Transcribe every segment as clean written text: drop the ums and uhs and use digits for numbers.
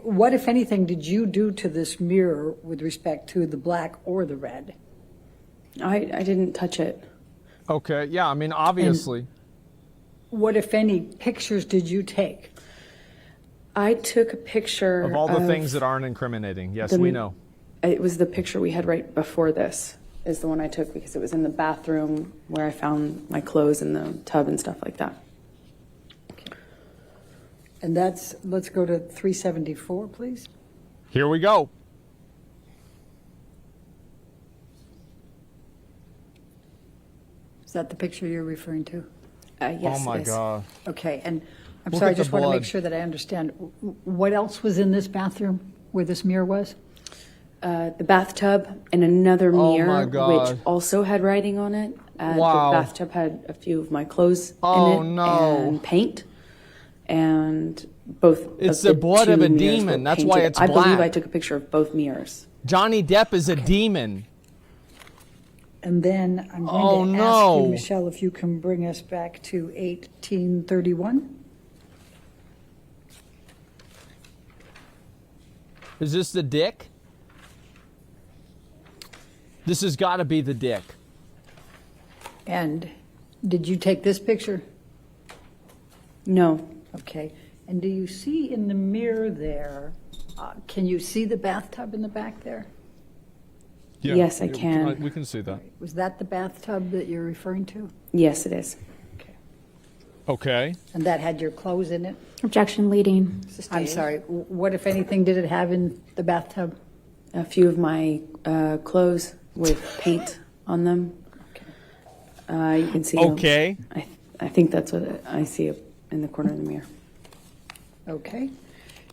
What, if anything, did you do to this mirror with respect to the black or the red? I didn't touch it. Okay, yeah, I mean, obviously. And what, if any, pictures did you take? I took a picture Of all the things that aren't incriminating. Yes, we know. It was the picture we had right before this, is the one I took because it was in the bathroom where I found my clothes in the tub and stuff like that. Okay. And that's, let's go to 374, please. Here we go. Is that the picture you're referring to? Yes, Oh my it is. God. Okay, and I'm Look sorry, I at the just want to make blood. sure that I understand. What else was in this bathroom where this mirror was? The bathtub and another Oh mirror, my God. which also had writing on it. Wow. The bathtub had a few of my clothes Oh, in it no. and paint. And both It's of the blood of two a mirrors demon. were That's why painted. it's I believe I black. took a picture of both mirrors. Johnny Depp is a demon. And then I'm Oh, going to ask no. you, Michelle, if you can bring us back to 1831. Is this the dick? This has got to be the dick. And did you take this picture? No. Okay. And do you see in the mirror there, can you see the bathtub in the back there? Yes, I can. We can see that. Was that the bathtub that you're referring to? Yes, it is. Okay. Okay. And that had your clothes in it? Objection leading. I'm sorry, what, if anything, did it have in the bathtub? A few of my clothes with paint on them. You can see. Okay. I think that's what I see in the corner of the mirror. Okay.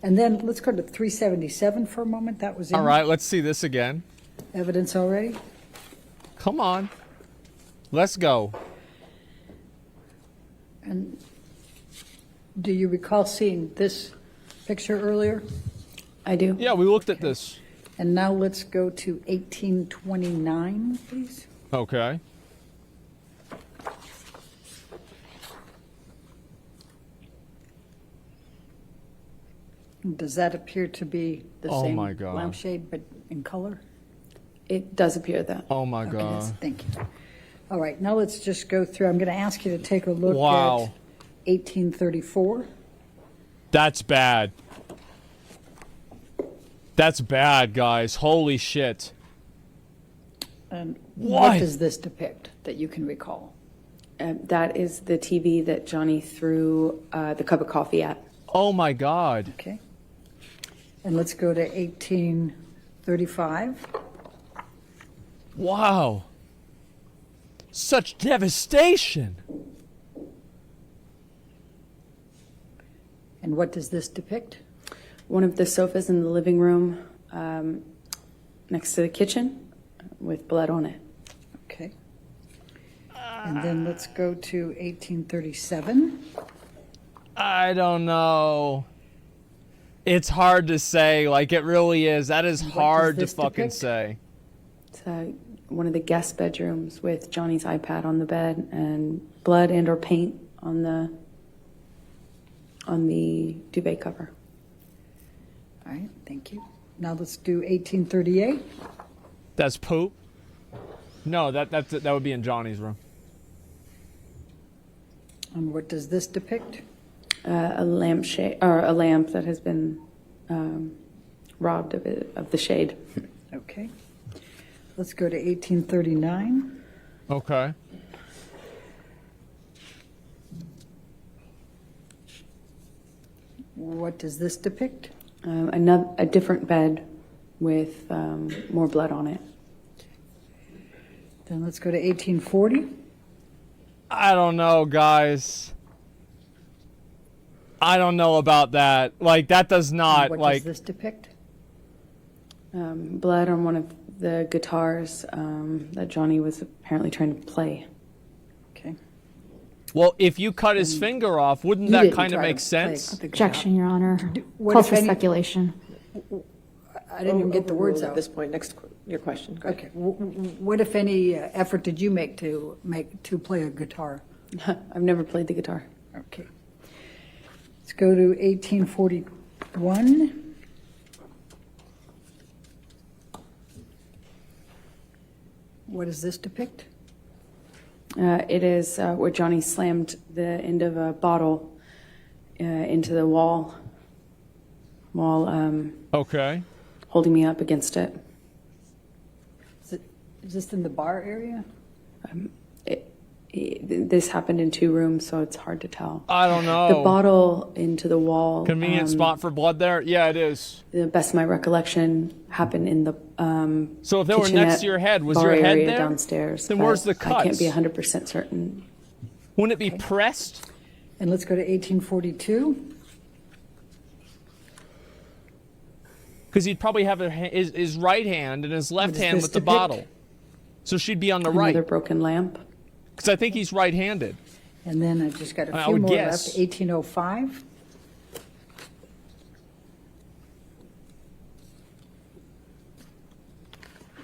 And then let's go to 377 for a moment. That was in All right, let's see this again. evidence already. Come on. Let's go. And do you recall seeing this picture earlier? I do. Yeah, we looked at this. And now let's go to 1829, please. Okay. Does that appear to be the Oh same my God. lampshade, but in color? It does appear that. Oh my Okay, God. thank you. All right, now let's just go through. I'm going to ask you to take a look Wow. at 1834. That's bad. That's bad, guys. Holy shit. And What? what does this depict that you can recall? That is the TV that Johnny threw the cup of coffee at. Oh my God. Okay. And let's go to 1835. Wow. Such devastation. And what does this depict? One of the sofas in the living room next to the kitchen with blood on it. Okay. And then let's go to 1837. I don't know. It's hard to say. Like, it really is. That is What hard to does this fucking depict? say. It's one of the guest bedrooms with Johnny's iPad on the bed and blood and or paint on the duvet cover. All right, thank you. Now let's do 1838. That's poop? No, that would be in Johnny's room. And what does this depict? A lampshade or a lamp that has been robbed of the shade. Okay. Let's go to 1839. Okay. What does this depict? A different bed with more blood on it. Then let's go to 1840. I don't know, guys. I don't know about that. Like, that does not, What like... does this depict? Blood on one of the guitars that Johnny was apparently trying to play. Okay. Well, if you cut his finger off, wouldn't You that didn't kind of try make to sense? play the Objection, Your Honor. what Calls if for any- speculation. I didn't even get the words Overruled out. At this point, next your question. Go ahead. Okay. What, if any, effort did you make to play a guitar? I've never played the guitar. Okay. Let's go to 1841. what does this depict? It is where Johnny slammed the end of a bottle into the wall while Okay. holding me up against it. Is this in the bar area? This happened in 2 rooms, so it's hard to tell. I don't know. The bottle into the wall. Convenient spot for blood there? Yeah, it is. The best of my recollection happened in the So if they were next to your head, was bar your head area there? downstairs? Then but where's the I can't be cuts? 100% certain. Wouldn't it be pressed? And let's go to 1842. Because he'd probably have his right hand and his left does hand this with the depict? bottle. So she'd be on the Another right. broken lamp. Because I think he's right-handed. And then I've just got a I few would more guess. left. 1805.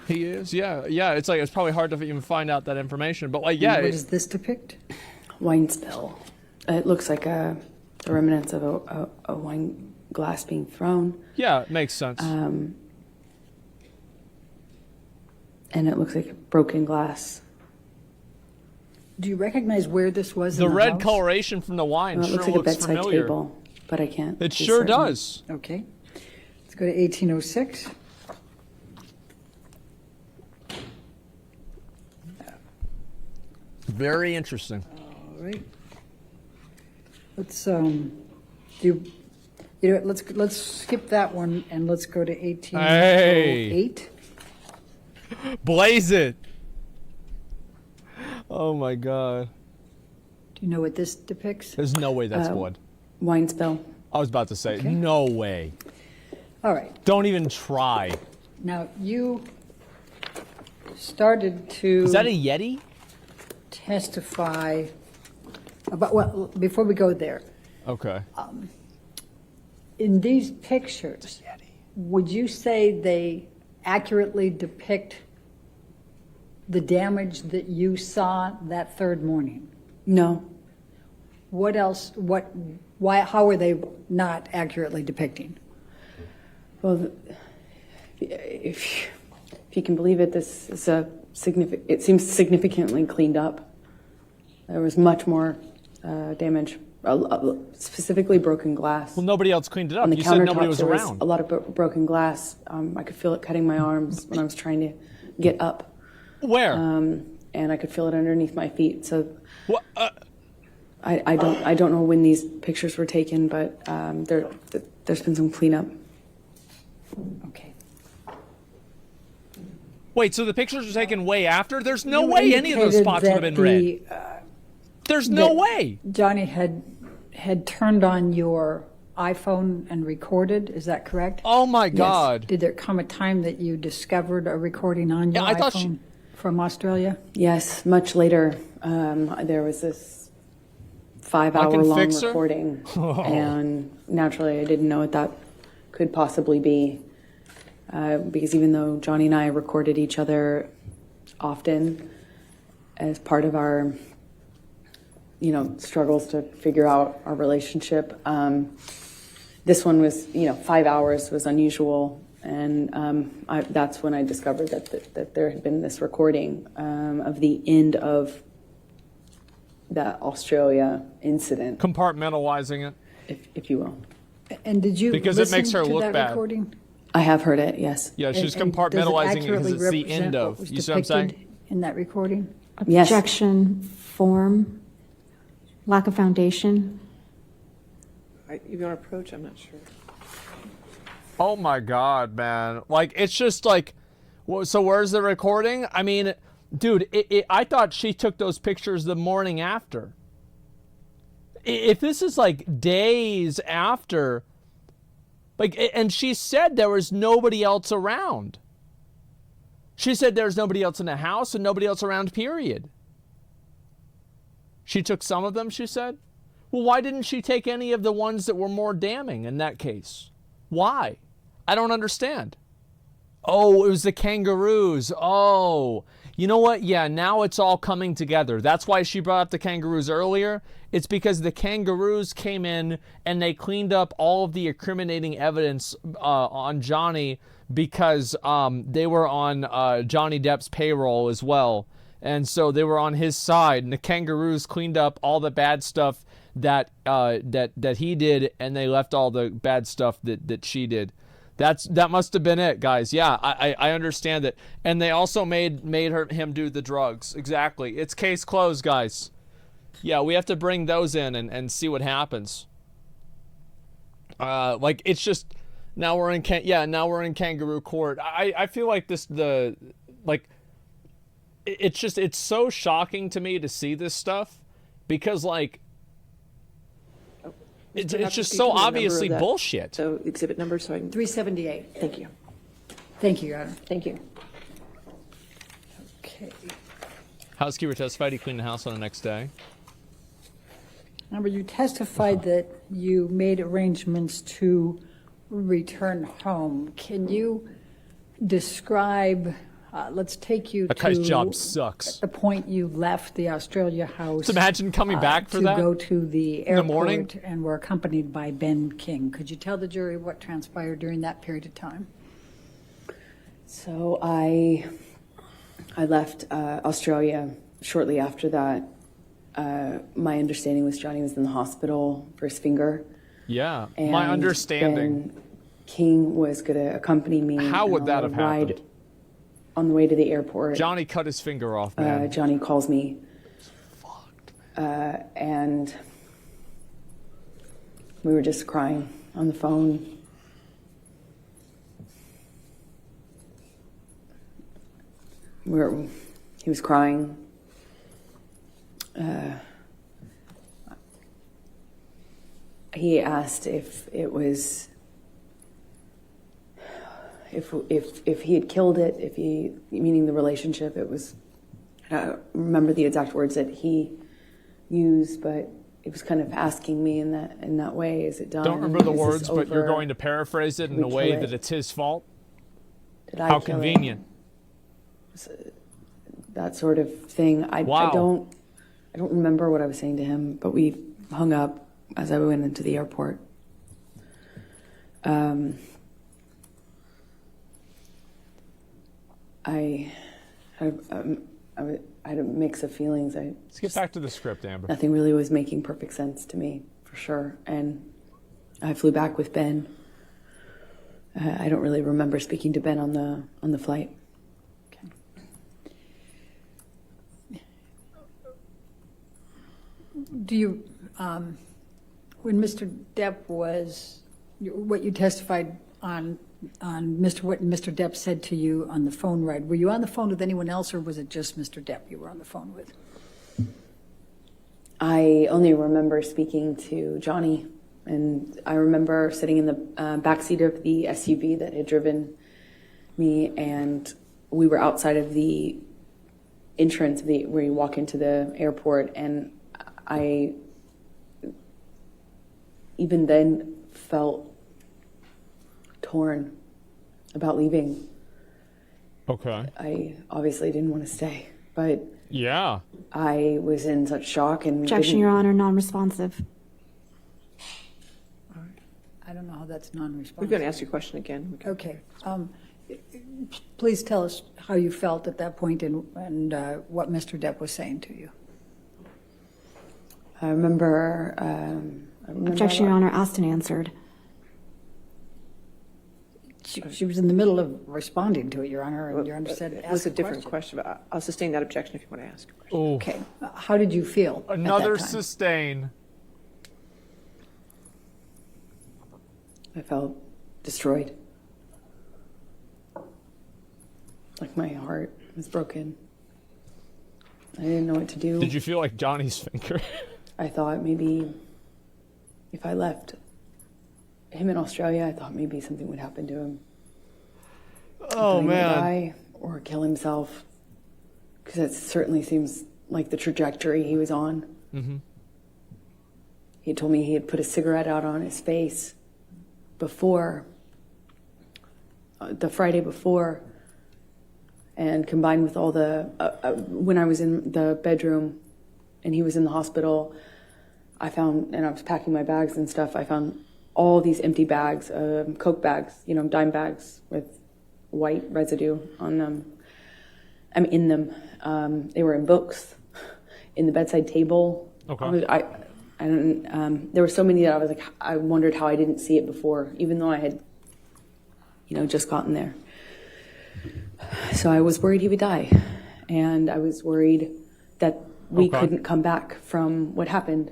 He is, yeah. Yeah, it's like, it's probably hard to even find out that information. But like, yeah. And what does this depict? Wine spill. It looks like the remnants of a wine glass being thrown. Yeah, it makes sense. And it looks like broken glass. Do you recognize where this was the in the red house? coloration from the wine Well, it sure looks like a looks bedside familiar. table, but I can't. It be sure certain. does. Okay. Let's go to 1806. Very interesting. All right. Let's do. You know, let's skip that one and let's go to 1808. Blaze it. Oh my God. Do you know what this depicts? There's no way that's blood. Wine spill. I was about to say, Okay. no way. All right. Don't even try. Now you started to Is that a Yeti? testify about, well, before we go there, Okay. in these pictures, would you say they accurately depict the damage that you saw that third morning? No. What else, why, how are they not accurately depicting? Well, if you can believe it, this is it seems significantly cleaned up. There was much more damage, specifically broken glass. Well, nobody else cleaned it up. On the You said nobody countertops, was there was around. a lot of broken glass. I could feel it cutting my arms when I was trying to get up, Where? and I could feel it underneath my feet. So What? I don't know when these pictures were taken, but there's been some cleanup. Okay. Wait, so the pictures were taken way after? There's no You way any of those indicated spots would have that been red. the, There's no that way. Johnny had turned on your iPhone and recorded, is that correct? Oh my Yes. God. Did there come a time that you discovered a recording on your Yeah, I thought iPhone from Australia? Yes, much later, there was this 5-hour long fix her? recording, and naturally I didn't know what that could possibly be, because even though Johnny and I recorded each other often as part of our, struggles to figure out our relationship, this one was, 5 hours was unusual. And that's when I discovered that there had been this recording of the end of that Australia incident, Compartmentalizing it. if you will. And did you Because it listen makes her to look that bad. recording? I have heard it, yes. Yeah, she's And does it compartmentalizing it because accurately it's the represent end what of. was You see what I'm saying? depicted in that recording? Yes. Objection, form, lack of foundation. You want to approach? I'm not sure. Oh my God, man. Like, it's just like, so where's the recording? I mean, dude, I thought she took those pictures the morning after. If this is like days after, like, and she said there was nobody else around. She said there's nobody else in the house and nobody else around, period. She took some of them, she said. Well, why didn't she take any of the ones that were more damning in that case? Why? I don't understand. Oh, it was the kangaroos. Oh, You know what? Yeah, now it's all coming together. That's why she brought up the kangaroos earlier. It's because the kangaroos came in and they cleaned up all of the incriminating evidence on Johnny because they were on Johnny Depp's payroll as well. And so they were on his side. And the kangaroos cleaned up all the bad stuff that he did, and they left all the bad stuff that she did. That must have been it, guys. Yeah, I understand it. And they also made him do the drugs. Exactly. It's case closed, guys. Yeah, we have to bring those in and see what happens. Like, it's just now we're in kangaroo court. I feel like it's so shocking to me to see this stuff because like it's just so obviously bullshit. So exhibit number, so I can. 378. Thank you. Thank you, Your Honor. Thank you. Okay. Housekeeper testified he cleaned the house on the next day. Number, you testified that you made arrangements to return home. Can you describe, let's take you That guy's to job sucks. the point you left the Australia house. Just imagine coming back for to that go to the the airport morning? and were accompanied by Ben King. Could you tell the jury what transpired during that period of time? So I left Australia shortly after that. My understanding was Johnny was in the hospital for his finger. Yeah, And my understanding. Ben King was going to accompany me. How would on that a have ride happened? On the way to the airport. Johnny cut his finger off, man. Johnny calls me. And we were just crying on the phone. He was crying. He asked if it was, if he had killed it, meaning the relationship, it was, I don't remember the exact words that he used, but it was kind of asking me in that way, is it done? Don't remember the Is this words, but you're over? going to paraphrase it Can in a we way kill that it? it's his fault. Did I How kill it? convenient. That sort of thing. Wow. I don't remember what I was saying to him, but we hung up as I went into the airport. I had a mix of feelings. Let's get back to the script, Amber. Nothing really was making perfect sense to me, for sure. And I flew back with Ben. I don't really remember speaking to Ben on the flight. Do you, when Mr. Depp was, what you testified on what Mr. Depp said to you on the phone ride, were you on the phone with anyone else, or was it just Mr. Depp you were on the phone with? I only remember speaking to Johnny, and I remember sitting in the backseat of the SUV that had driven me, and we were outside of the entrance where you walk into the airport, and I even then felt torn about leaving. Okay. I obviously didn't want to stay, but Yeah. I was in such shock and Objection, didn't- Your Honor, non-responsive. I don't know how that's non-responsive. We're going to ask your question again. Okay. Please tell us how you felt at that point and what Mr. Depp was saying to you. I remember. Objection, Your Honor, asked and answered. She was in the middle of responding to it, Your Honor, and Your Honor said, It was ask a different question, but I'll sustain that objection if you want to ask a question. Oh, Okay. How did you feel at another that time? sustain. I felt destroyed. Like my heart was broken. I didn't know what to do. Did you feel like Johnny's finger? I thought maybe if I left him in Australia, I thought maybe something would happen to him. Oh, He might man. die or kill himself. Because that certainly seems like the trajectory he was on. Mm-hmm. He told me he had put a cigarette out on his face before, the Friday before, And combined with all the, when I was in the bedroom and he was in the hospital, I found, and I was packing my bags and stuff, I found all these empty bags, Coke bags, dime bags with white residue on them. In them. They were in books, in the bedside table. Okay. There were so many that I was like, I wondered how I didn't see it before, even though I had, just gotten there. So I was worried he would die. And I was worried that we couldn't come back from what happened.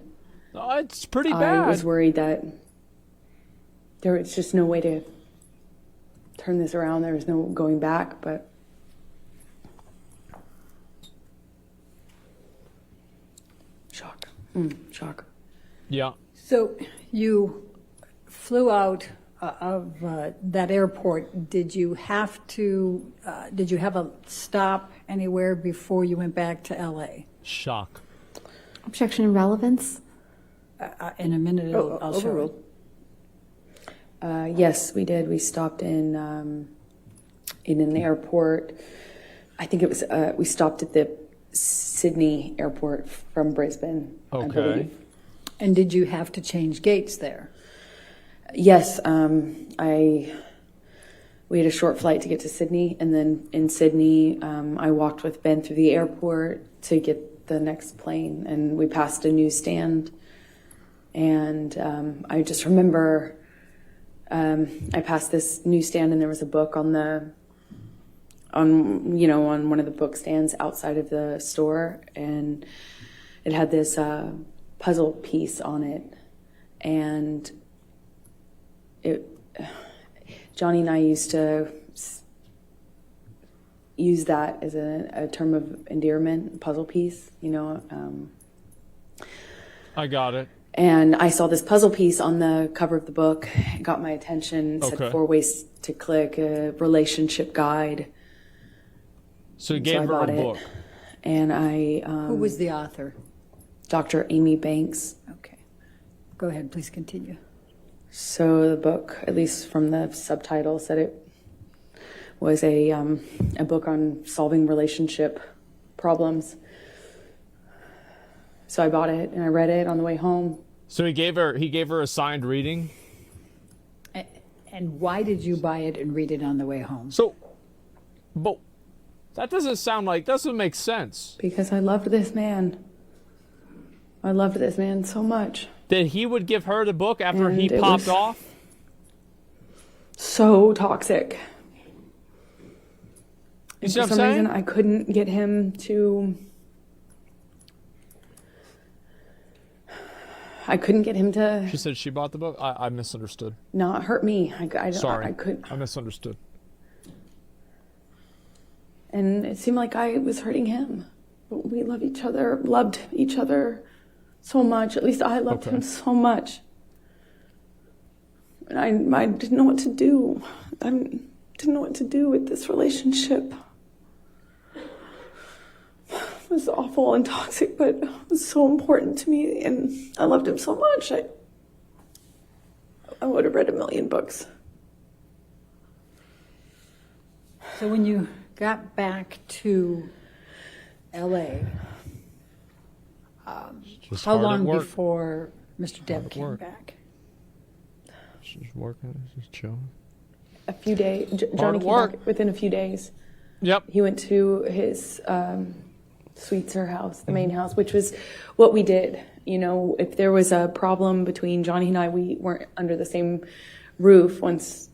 Oh, it's pretty bad. I was worried that there was just no way to turn this around. There was no going back, but shock. Shock. Yeah. So you flew out of that airport. Did you have a stop anywhere before you went back to LA? Shock. Objection and relevance. In a minute, I'll show Overruled. Yes, we did. We stopped in an airport. I think it was, we stopped at the Sydney airport from Brisbane, I Okay. believe. And did you have to change gates there? Yes, we had a short flight to get to Sydney, and then in Sydney, I walked with Ben through the airport to get the next plane, and we passed a newsstand, and I just remember I passed this newsstand, and there was a book on one of the book stands outside of the store, and it had this puzzle piece on it, and Johnny and I used to use that as a term of endearment, puzzle piece, I got it. And I saw this puzzle piece on the cover of the book. It got my attention. It said 4 ways to click, a relationship guide. So you gave I her bought a it. book. And I, Who was the author? Dr. Amy Banks. Okay. Go ahead, please continue. So the book, at least from the subtitle, said it was a book on solving relationship problems. So I bought it and I read it on the way home. So he gave her a signed reading. And why did you buy it and read it on the way home? So, but that doesn't make sense. Because I loved this man. I loved this man so much. That he would give her the book after And he it popped was off? So toxic. You And see for what I'm some saying? reason, I couldn't get him to. She said she bought the book? I misunderstood. Not hurt me. Sorry. I misunderstood. And it seemed like I was hurting him. But we loved each other so much. At least I loved him so much. And I didn't know what to do. I didn't know what to do with this relationship. It was awful and toxic, but it was so important to me, and I loved him so much. I would have read 1,000,000 books. So when you got back to LA, Just how hard at long work. before Mr. Depp at came work. back? She's working, she's chilling. A few days. Johnny at came work. back within a few days. Yep. He went to his Sweetser house, the main house, which was what we did. If there was a problem between Johnny and I, we weren't under the same roof once,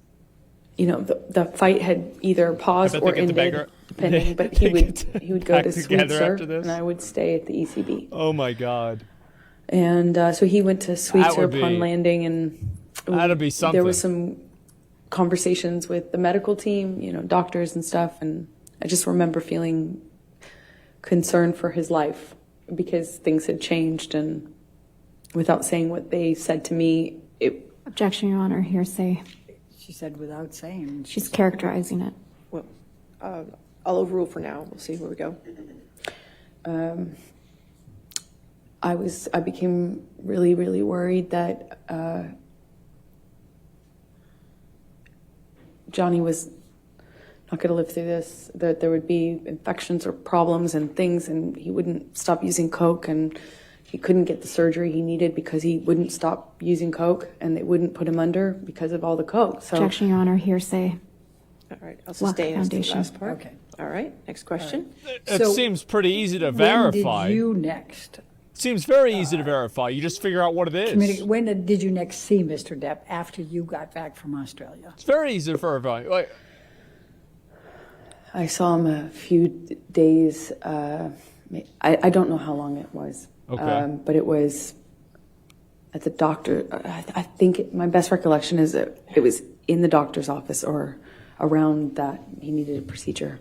the fight had either paused or ended, depending. But he would go back to together Sweetser, after this? and I would stay at the ECB. Oh my God. And so he went to Sweetser would be- upon landing, and That'd be something. there was some conversations with the medical team, doctors and stuff, and I just remember feeling concerned for his life because things had changed, and without saying what they said to me, Objection, Your Honor. Hearsay. She said without saying. She's characterizing it. Well, I'll overrule for now. We'll see where we go. I became really, really worried that Johnny was not going to live through this, that there would be infections or problems and things, and he wouldn't stop using Coke, and he couldn't get the surgery he needed because he wouldn't stop using Coke, and they wouldn't put him under because of all the Coke. So Objection, Your Honor, hearsay. All right, I'll Block sustain as to the foundation. last part. Okay. All right, next question. It So seems pretty easy to When verify. did you next? Seems very easy to verify. You just figure out what it is. When did you next see Mr. Depp after you got back from Australia? It's very easy to verify. Like, I saw him a few days. I don't know how long it was. Okay. But it was at the doctor. I think my best recollection is that it was in the doctor's office or around that he needed a procedure.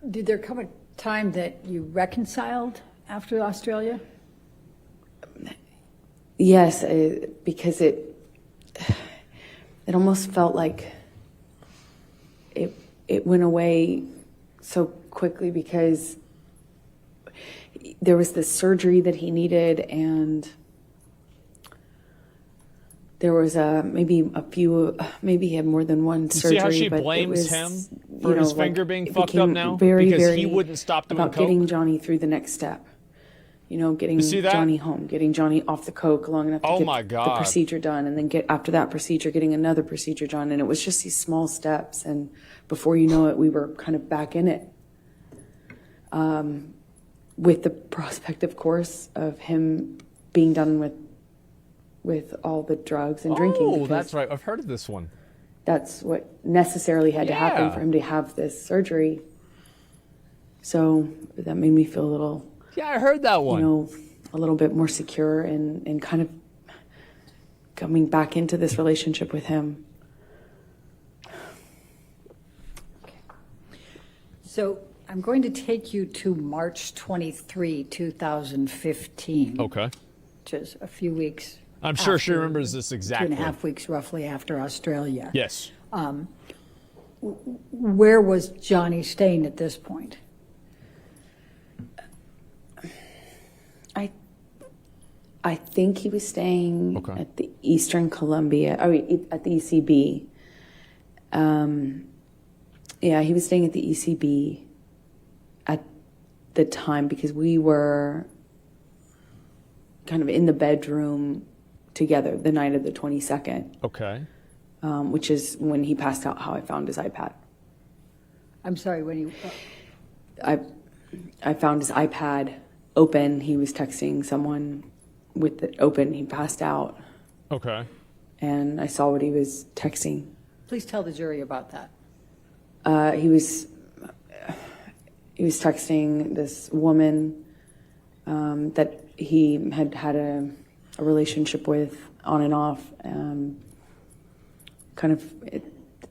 Did there come a time that you reconciled after Australia? Yes, because it almost felt like it went away so quickly because there was this surgery that he needed, and there was maybe he had more than one surgery. see how she but it blames was, him you for his know, like, finger being it fucked up became now? very, Because very he wouldn't stop doing about coke? getting Johnny through the next step. You know, getting see that? Johnny home, getting Johnny off the coke long enough to Oh get my the God. procedure done, and then get after that procedure, getting another procedure done. And it was just these small steps, and before you know it, we were kind of back in it. With the prospect, of course, of him being done with all the drugs and drinking. Oh, because that's right. I've heard of this one. that's what necessarily had to happen Yeah. for him to have this surgery. So that made me feel a little, Yeah, I heard that one. you know, a little bit more secure and kind of coming back into this relationship with him. So I'm going to take you to March 23, 2015. Okay. Which is a few weeks. I'm sure she after- remembers this exactly. 2.5 weeks roughly after Australia. Yes. Where was Johnny staying at this point? I think he was staying Okay. at the Eastern Columbia, at the ECB. Yeah, he was staying at the ECB at the time because we were kind of in the bedroom together the night of the 22nd, Okay. which is when he passed out, how I found his iPad. I'm sorry, when you, I found his iPad open. He was texting someone with it open. He passed out, Okay. and I saw what he was texting. please tell the jury about that. He was texting this woman that he had had a relationship with on and off, kind of at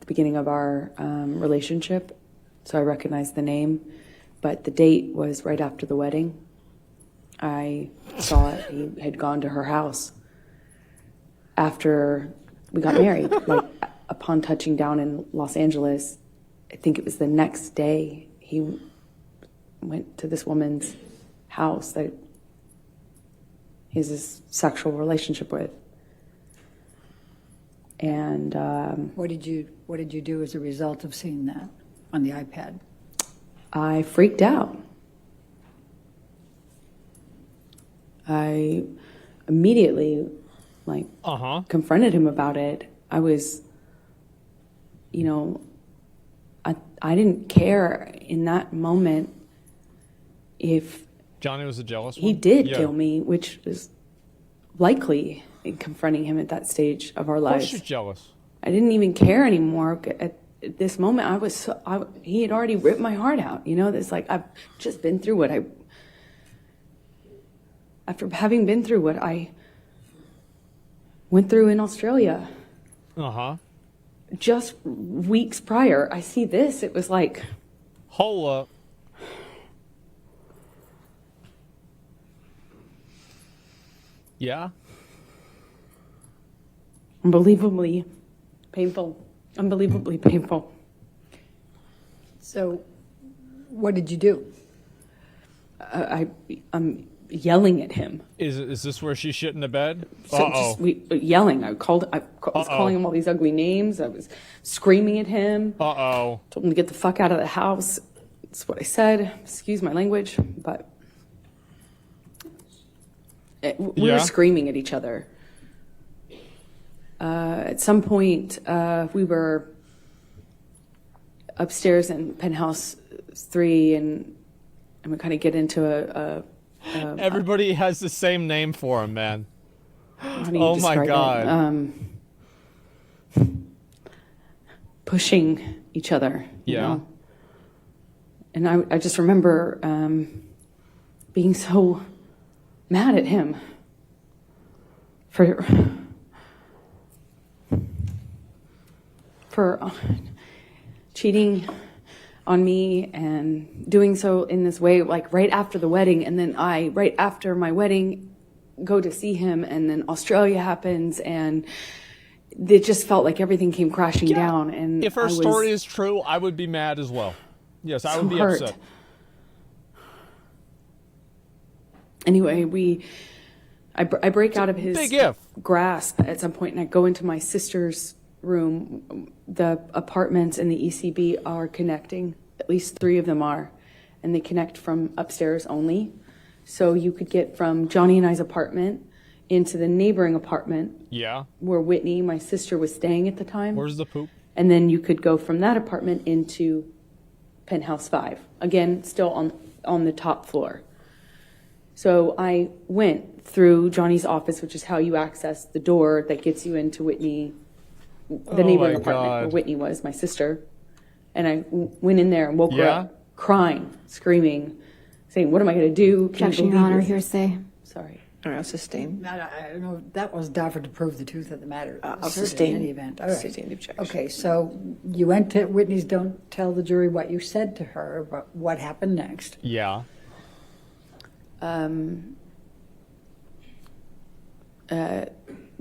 the beginning of our relationship. So I recognized the name, but the date was right after the wedding. I saw it. He had gone to her house after we got married. Like upon touching down in Los Angeles, I think it was the next day he went to this woman's house that he has this sexual relationship with. And What did you do as a result of seeing that on the iPad? I freaked out. I immediately, like, confronted him about it. I was, you know, I didn't care in that moment if Johnny was a jealous one? he did Yeah. kill me, which was likely in confronting him at that stage of our Of course lives. she's jealous. I didn't even care anymore. At this moment, he had already ripped my heart out. You know, it's like I've just been through after having been through what I went through in Australia. Uh-huh. Just weeks prior, I see this. It was like, Hold up. Yeah? unbelievably painful. Unbelievably painful. So what did you do? I yelling at him. Is this where she shit in the bed? So just yelling. I was calling him all these ugly names. I was screaming at him. Uh-oh. Told him to get the fuck out of the house. That's what I said. Excuse my language, but we were screaming at each other. At some point, we were upstairs in penthouse 3, and we kind of get into Everybody has the same name for him, man. how do you Oh my describe God. it? Pushing each other. You Yeah. know? And I just remember being so mad at him for cheating on me and doing so in this way, like right after the wedding. And then right after my wedding, go to see him, and then Australia happens, and it just felt like everything came crashing down. And If her story is true, I would be mad as well. Yes, I would be hurt. upset. Anyway, I break out of his Big if. grasp at some point, and I go into my sister's room. The apartments in the ECB are connecting. At least 3 of them are, and they connect from upstairs only. So you could get from Johnny and I's apartment into the neighboring apartment Yeah. where Whitney, my sister, was staying at the time. Where's the poop? And then you could go from that apartment into penthouse 5. Again, still on the top floor. So I went through Johnny's office, which is how you access the door that gets you into Whitney, the neighboring my apartment where God. Whitney was, my sister. And I went in there and woke her Yeah? up, crying, screaming, saying, "What am I going to do? Can you Objection, Your believe Honor, this?" Hearsay. Sorry. All right, I'll sustain. I don't know, that was offered to prove the truth of the matter. I'll Asserted sustain. In any event. All right. Sustain the objection. Okay, so you went to Whitney's, don't tell the jury what you said to her, but what happened next? Yeah.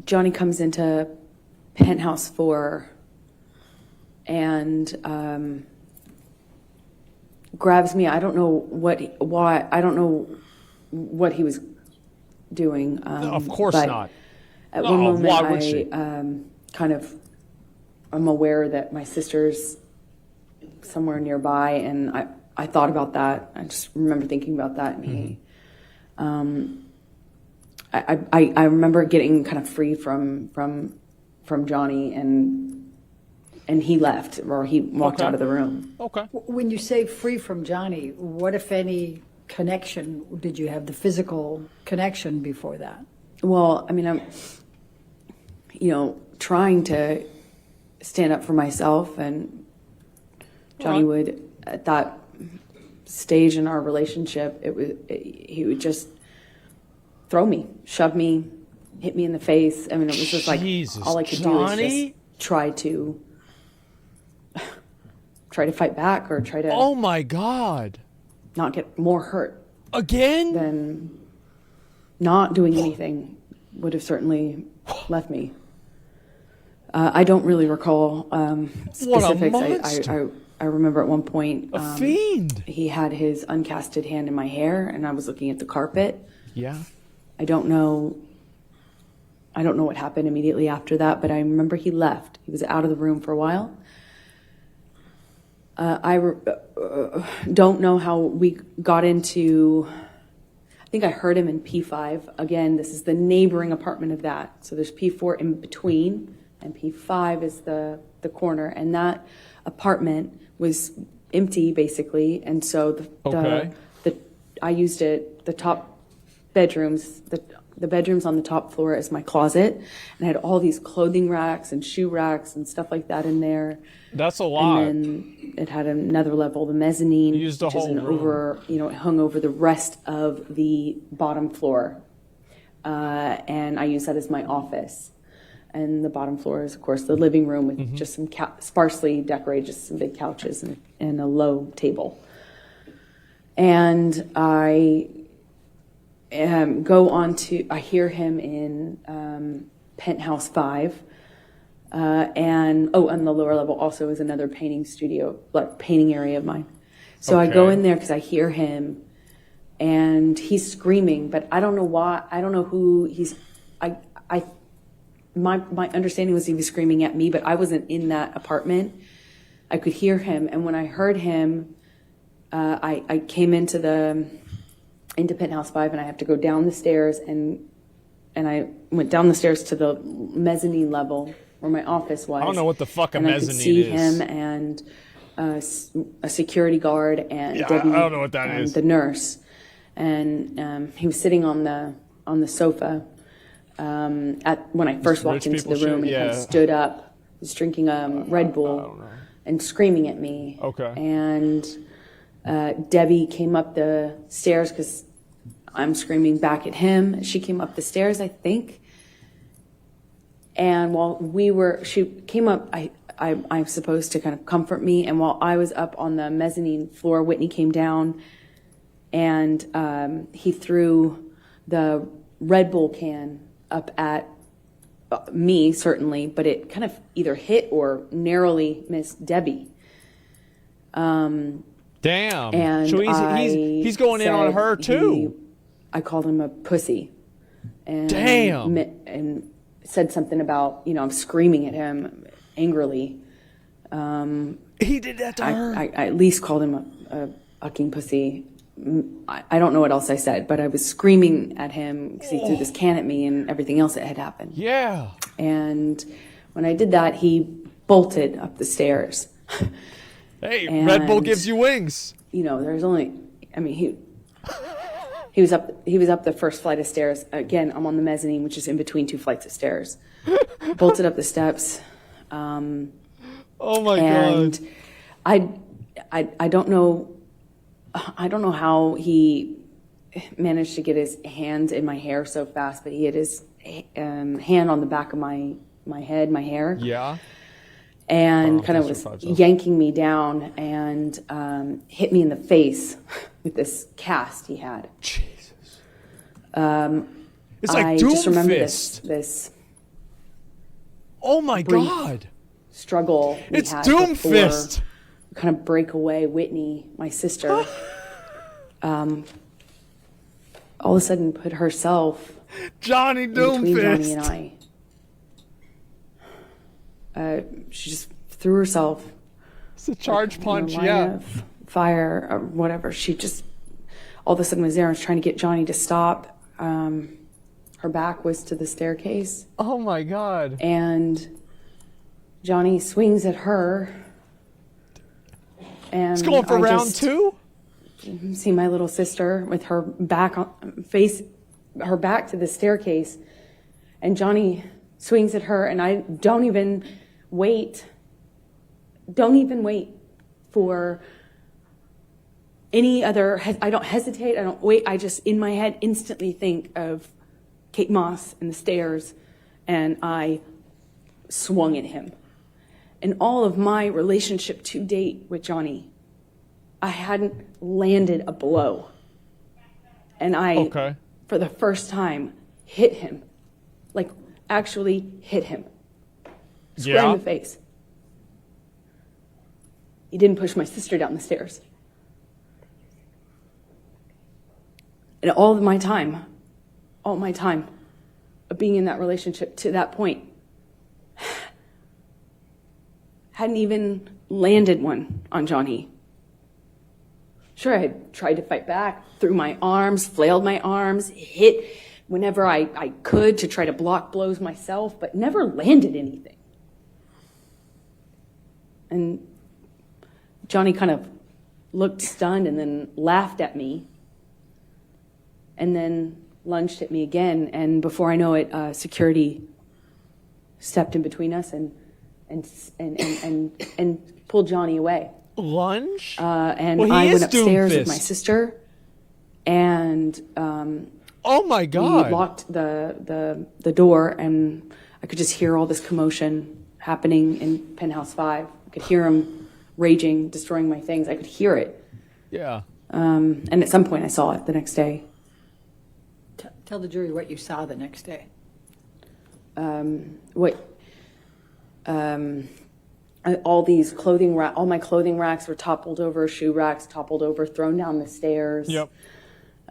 Johnny comes into penthouse 4 and grabs me. I don't know why. I don't know what he was doing. Of course but not. At No, one moment, why would she? kind of, I'm aware that my sister's somewhere nearby, and I thought about that. I just remember thinking about that, and he. I remember getting kind of free from Johnny, and he left, or he walked Okay. out of the room. Okay. When you say free from Johnny, what, if any, connection did you have, the physical connection before that? Well, I mean, I'm, trying to stand up for myself, and Johnny would, at that stage in our relationship, he would just throw me, shove me, hit me in the face. I mean, it was just like Jesus, all I could Johnny? do is just try to fight back, or try to Oh my God. not get more hurt Again? than not doing anything would have certainly left me. I don't really recall specifics. monster. I remember at one point A fiend. he had his uncasted hand in my hair, and I was looking at the carpet. Yeah. I don't know what happened immediately after that, but I remember he left. He was out of the room for a while. Don't know how we got into. I think I heard him in P5. Again, this is the neighboring apartment of that. So there's P4 in between, and P5 is the corner. And that apartment was empty, basically. And so I used it, the top bedrooms, the bedrooms on the top floor as my closet. And I had all these clothing racks and shoe racks and stuff like that in there. That's a lot. And then it had another level, the mezzanine, You used the which is whole room. it hung over the rest of the bottom floor. And I used that as my office. And the bottom floor is, of course, the living room with just some sparsely decorated, just some big couches and a low table. And I I hear him in penthouse 5. And on the lower level also is another painting studio, like painting area of mine. So I go Okay. in there because I hear him and he's screaming, but I don't know why. I don't know who he's. My understanding was he was screaming at me, but I wasn't in that apartment. I could hear him, and when I heard him, I came into Penthouse 5, and I have to go down the stairs, and I went down the stairs to the mezzanine level where my office was. I don't know what the fuck a and mezzanine I could see is. him and a security guard and Yeah, Debbie I don't know what that and is. the nurse, and he was sitting on the sofa when I first walked rich into the people room, shit? and he kind of Yeah. stood up, he was drinking Red Bull and screaming at me. Okay. And Debbie came up the stairs because I'm screaming back at him. She came up the stairs, I think. And while she came up, I'm supposed to kind of comfort me. And while I was up on the mezzanine floor, Whitney came down, and he threw the Red Bull can up at me, certainly, but it kind of either hit or narrowly missed Debbie. Damn. And So he's going in on said her too. I called him a pussy. And Damn. And said something about, I'm screaming at him angrily. He did that to her. I at least called him a fucking pussy. I don't know what else I said, but I was screaming at him because he threw this can at me and everything else that had happened. Yeah. And when I did that, he bolted up the stairs. Hey, Red Bull And- gives you wings. There's only, he was up the first flight of stairs. Again, I'm on the mezzanine, which is in between two flights of stairs. Bolted up the steps. Oh my And god. I don't know how he managed to get his hands in my hair so fast, but he had his hand on the back of my head, my hair. Yeah. And kind of those are was 5 cents. yanking me down and hit me in the face with this cast he had. Jesus. It's like I Doom just remember Fist. this Oh my brief god. struggle we It's had Doom before Fist. we kind of break away. Whitney, my sister, all of a sudden put herself Johnny Doom between Johnny Fist. and I. She just threw herself It's a charge punch, in the line yeah. of fire or whatever. She just all of a sudden was there and was trying to get Johnny to stop. Her back was to the staircase, Oh my god. and Johnny swings at her. And It's going for I round just 2? see my little sister with her back to the staircase, and Johnny swings at her, and I don't even wait for any other, I don't hesitate, I don't wait, I just in my head instantly think of Kate Moss and the stairs, and I swung at him. In all of my relationship to date with Johnny, I hadn't landed a blow. And I, Okay. for the first time, hit him. Like, actually hit him. Square Yeah. in the face. He didn't push my sister down the stairs. And all my time of being in that relationship to that point, hadn't even landed one on Johnny. Sure, I had tried to fight back, threw my arms, flailed my arms, hit whenever I could to try to block blows myself, but never landed anything. And Johnny kind of looked stunned and then laughed at me and then lunged at me again. And before I know it, security stepped in between us and pulled Johnny away. Lunge? And Well, he I is went upstairs with Doomfist. my sister, and Oh my we god. locked the door, and I could just hear all this commotion happening in Penthouse 5. I could hear him raging, destroying my things. I could hear it. Yeah. And at some point I saw it the next day. Tell the jury what you saw the next day. All my clothing racks were toppled over, shoe racks toppled over, thrown down the stairs. Yep.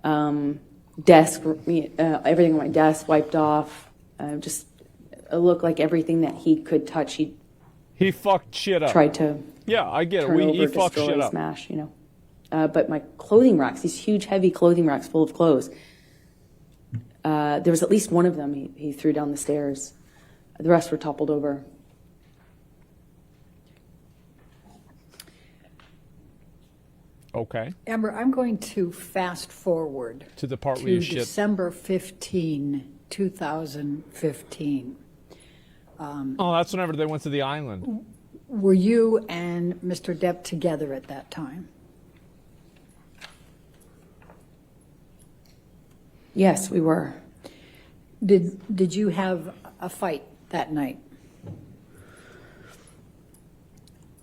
desk, everything on my desk wiped off. Just it looked like everything that he could touch, he fucked shit up. tried to Yeah, I get it. turn He over, fucked destroy, shit up. smash, But my clothing racks, these huge, heavy clothing racks full of clothes, there was at least one of them he threw down the stairs. The rest were toppled over. Okay. Amber, I'm going to fast forward To the part where to you shit. December 15, 2015. Oh, that's whenever they went to the island. Were you and Mr. Depp together at that time? Yes, we were. Did you have a fight that night?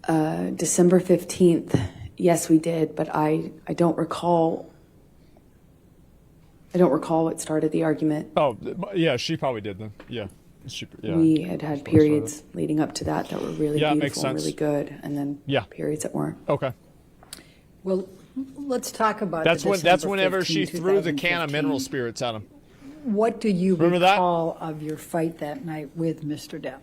December 15th, yes, we did, but I don't recall. I don't recall what started the argument. Oh, yeah, she probably did then. Yeah. Yeah. We had periods leading up to that were really Yeah, it makes beautiful and really sense. good, and then Yeah. periods that weren't. Okay. Well, let's talk about That's the when. That's December whenever 15, she threw the can of 2015. mineral spirits at him. What do you Remember that? recall of your fight that night with Mr. Depp?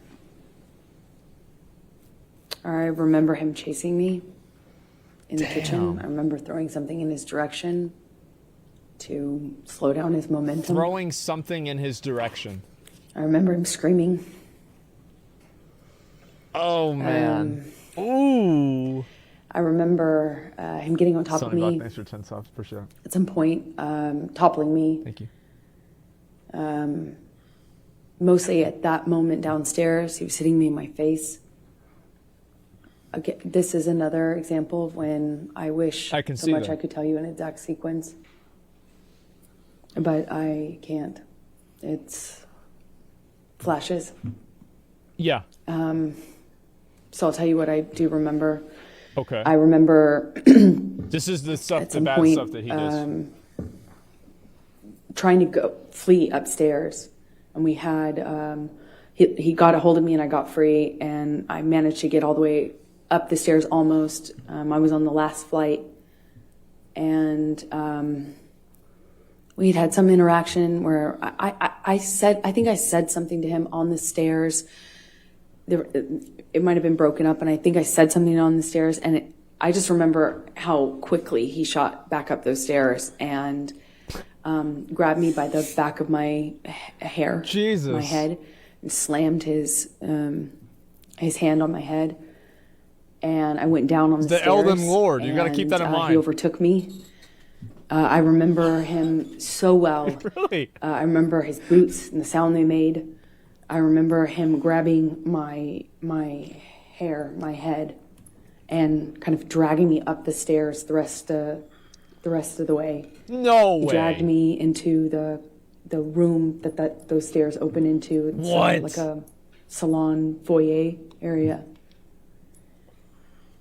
I remember him chasing me in the kitchen. I remember throwing something in his direction to slow down his momentum. Throwing something in his direction. I remember him screaming. Oh man. Ooh. I remember him getting on top of Sonny Buck, me thanks for 10 subs. Appreciate it. at some point, toppling me. Thank you. Mostly at that moment downstairs, he was hitting me in my face. Again, this is another example of when I wish I can so see much that. I could tell you an exact sequence, but I can't. It's flashes. Yeah. So I'll tell you what I do remember. Okay. I remember This is the stuff, at the some bad point stuff that he does. trying to flee upstairs, and we had he got a hold of me and I got free, and I managed to get all the way up the stairs almost. I was on the last flight, and we had some interaction where I think I said something to him on the stairs. It might have been broken up, and I think I said something on the stairs, and I just remember how quickly he shot back up those stairs and grabbed me by the back of my hair, Jesus. my head, and slammed his hand on my head. And I went down on the The stairs. Elden Lord. You gotta keep that in mind. He overtook me. I remember him so well. Really? I remember his boots and the sound they made. I remember him grabbing my hair, my head, and kind of dragging me up the stairs the rest of the way. No He way. dragged me into the room that those stairs open into. It's What? like a salon foyer area.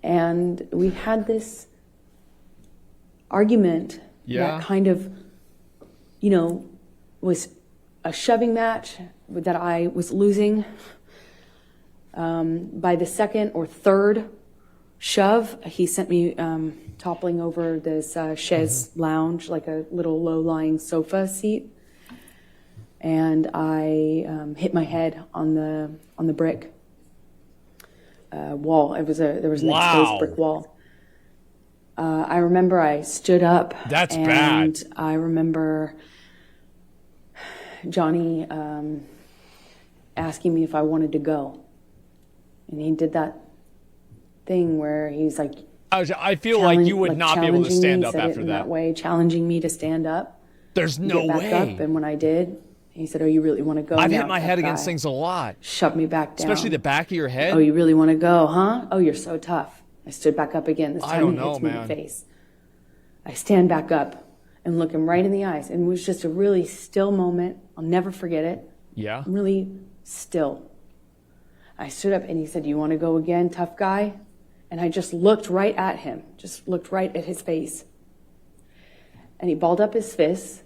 And we had this argument Yeah. that kind of, was a shoving match that I was losing. By the second or third shove, he sent me toppling over this chaise lounge, like a little low-lying sofa seat, and I hit my head on the brick wall. There was an Wow. exposed brick wall. I remember I stood up. That's and bad. I remember Johnny asking me if I wanted to go. And he did that thing where he's like, I feel like you would not be able to challenging stand me, up said it after in that. way, challenging me to stand up, There's no get back way. up. And when I did, he said, "Oh, you really want to go?" I've now, hit my tough head against guy?" things a lot, Shoved me back down. especially the back of your head. Oh, you really want to go, huh? Oh, you're so tough. I stood back up again. This I time don't he hits know, me in man. the face. I stand back up and look him right in the eyes. And it was just a really still moment. I'll never forget it. Yeah. Really still. I stood up and he said, "You want to go again, tough guy?" And I just looked right at him, just looked right at his face. And he balled up his fists,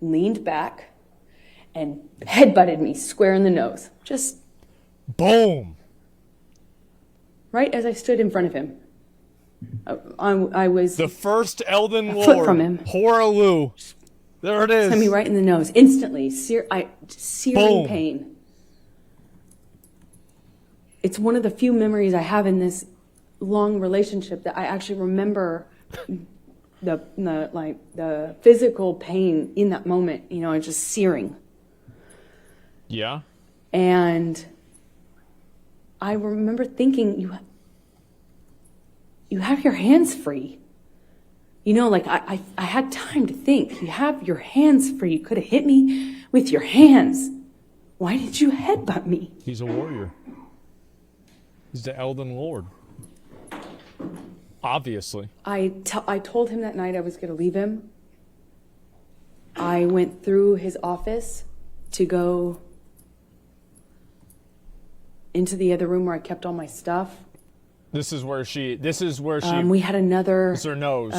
leaned back, and headbutted me square in the nose. Just Boom. right as I stood in front of him. I was The first Elden foot Lord. from him. Horaloo. There it is. hit me right in the nose instantly. Searing Boom. pain. It's one of the few memories I have in this long relationship that I actually remember the physical pain in that moment. You know, just searing. Yeah. And I remember thinking, you have your hands free. You know, like I had time to think. You have your hands free. You could have hit me with your hands. Why did you headbutt me? He's a warrior. He's the Elden Lord. Obviously. I told him that night I was going to leave him. I went through his office to go into the other room where I kept all my stuff. This is where she. We had another It's her nose.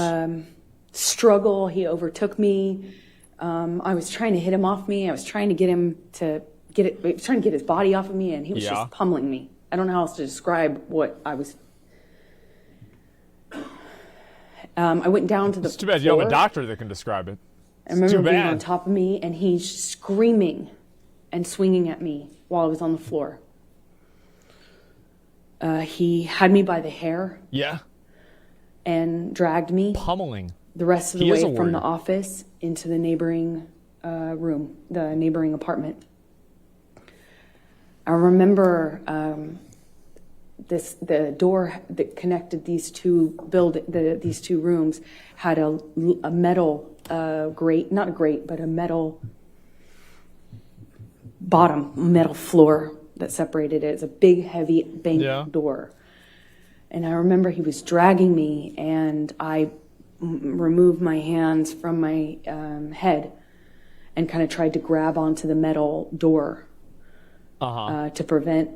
struggle. He overtook me. I was trying to hit him off me. I was trying to get him to trying to get his body off of me, and he was just pummeling me. I don't know how else to describe what I was. I went down to the It's too bad you have a doctor that can describe it. I remember too being bad. on top of me, and he's screaming and swinging at me while I was on the floor. He had me by the hair Yeah. and dragged me Pummeling. the rest of the He is way a from the warrior. office into the neighboring room, the neighboring apartment. I remember the door that connected these two these two rooms had a metal grate, not a grate, but a metal bottom, metal floor that separated it. It's a big, heavy bank door. And I remember he was dragging me, and I removed my hands from my head and kind of tried to grab onto the metal door to prevent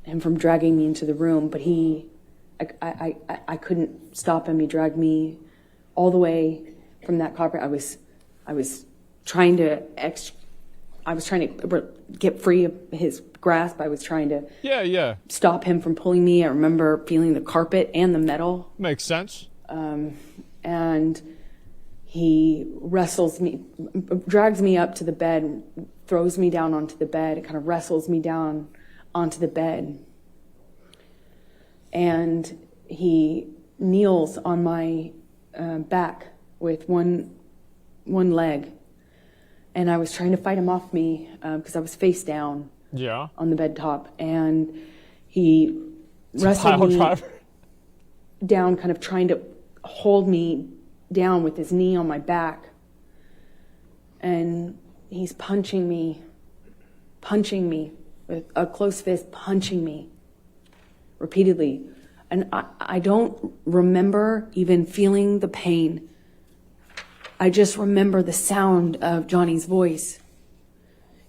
him from dragging me into the room. But I couldn't stop him. He dragged me all the way from that carpet. I was trying to get free of his grasp. I was trying to stop him from pulling me. I remember feeling the carpet and the metal. Makes sense. And he wrestles me, drags me up to the bed, throws me down onto the bed. It kind of wrestles me down onto the bed. And he kneels on my back with one leg. And I was trying to fight him off me because I was face down on the bed top. And he wrestled me down, kind of trying to hold me down with his knee on my back. And he's punching me with a closed fist, punching me repeatedly. And I don't remember even feeling the pain. I just remember the sound of Johnny's voice.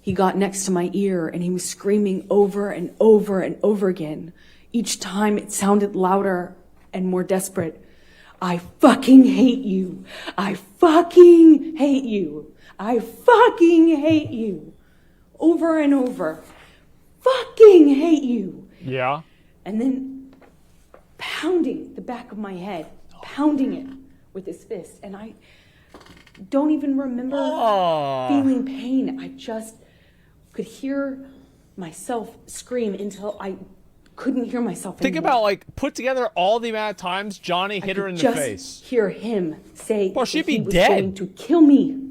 He got next to my ear and he was screaming over and over and over again. Each time it sounded louder and more desperate. I fucking hate you. I fucking hate you. I fucking hate you. Over and over. Fucking hate you. Yeah. And then pounding the back of my head, pounding it with his fist. And I don't even remember feeling pain. I just could hear myself scream until I couldn't hear myself Think anymore. about, like, put together all the amount of times Johnny hit her in the just face. Hear him say Well, she'd that he be was dead. going to kill me.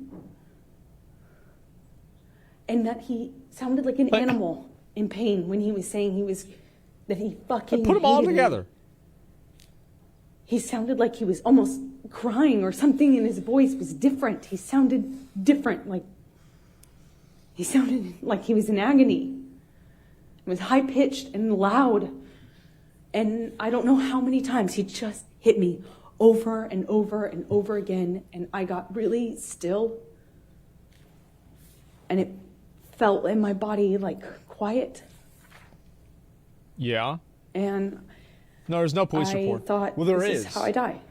And that he sounded like an animal in pain when he was saying that he fucking Put them all hated me. together. He sounded like he was almost crying, or something in his voice was different. He sounded different, like he sounded like he was in agony. It was high-pitched and loud. And I don't know how many times he just hit me over and over and over again. And I got really still. And it felt in my body like quiet. Yeah. And No, there's no police I report. thought, Well, there this is how I die.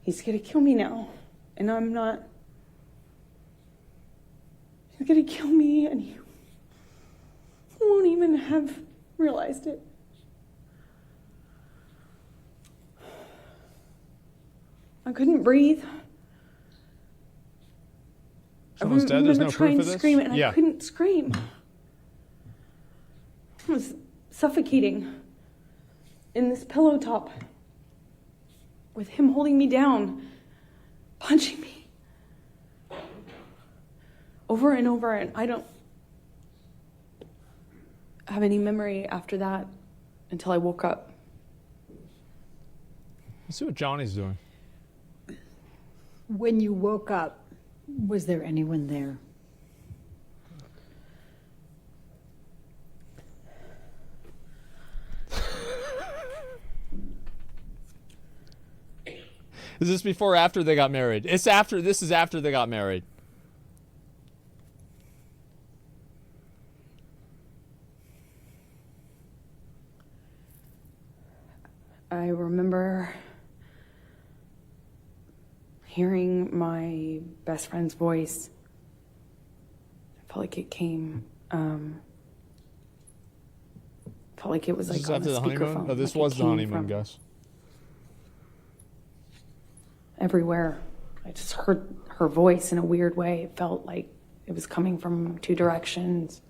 He's going to kill me now. And I'm not. He's going to kill me, and he won't even have realized it. I couldn't breathe. Someone's dead? There's no trying proof of to this? scream and Yeah. I couldn't scream. I was suffocating in this pillow top with him holding me down, punching me over and over, and I don't have any memory after that until I woke up. Let's see what Johnny's doing. When you woke up, was there anyone there? Is this before or after they got married? It's after. This is after they got married. I remember hearing my best friend's voice. I felt like it came, felt like it was This like is on after the the honeymoon? speakerphone. Oh, this like it was the came honeymoon, from guys. everywhere. I just heard her voice in a weird way. It felt like it was coming from two directions.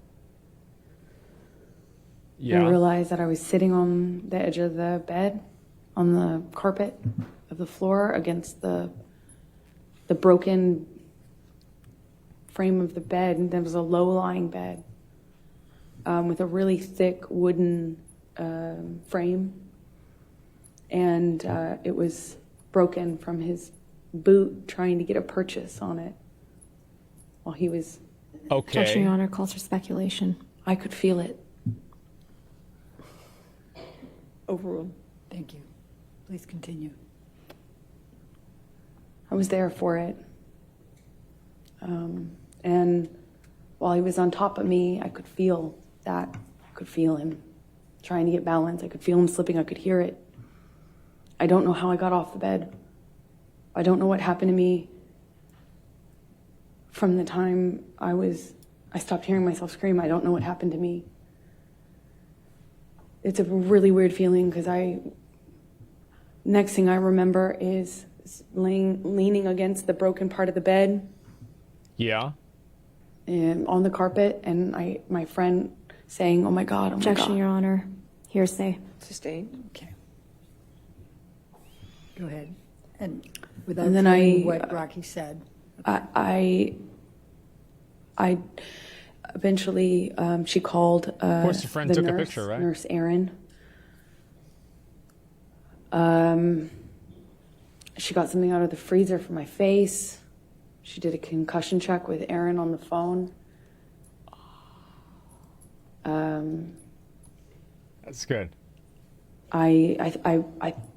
Yeah. I realized that I was sitting on the edge of the bed, on the carpet of the floor against the broken frame of the bed. And there was a low-lying bed with a really thick wooden frame. And it was broken from his boot trying to get a purchase on it while he was... Objection, Your Okay. Honor, calls for speculation. I could feel it. Overruled. Thank you. Please continue. I was there for it. And while he was on top of me, I could feel that. I could feel him trying to get balance. I could feel him slipping. I could hear it. I don't know how I got off the bed. I don't know what happened to me from the time I stopped hearing myself scream. I don't know what happened to me. It's a really weird feeling because next thing I remember is leaning against the broken part of the bed Yeah. and on the carpet, and my friend saying, "Oh my God, oh my Objection, God." Your Honor. Hearsay. Sustained. Okay. Go ahead. And without And then saying I- what Rocky said. I eventually, she called Of course, your friend the took a nurse, picture, right? Nurse Erin. She got something out of the freezer for my face. She did a concussion check with Erin on the phone. That's good. I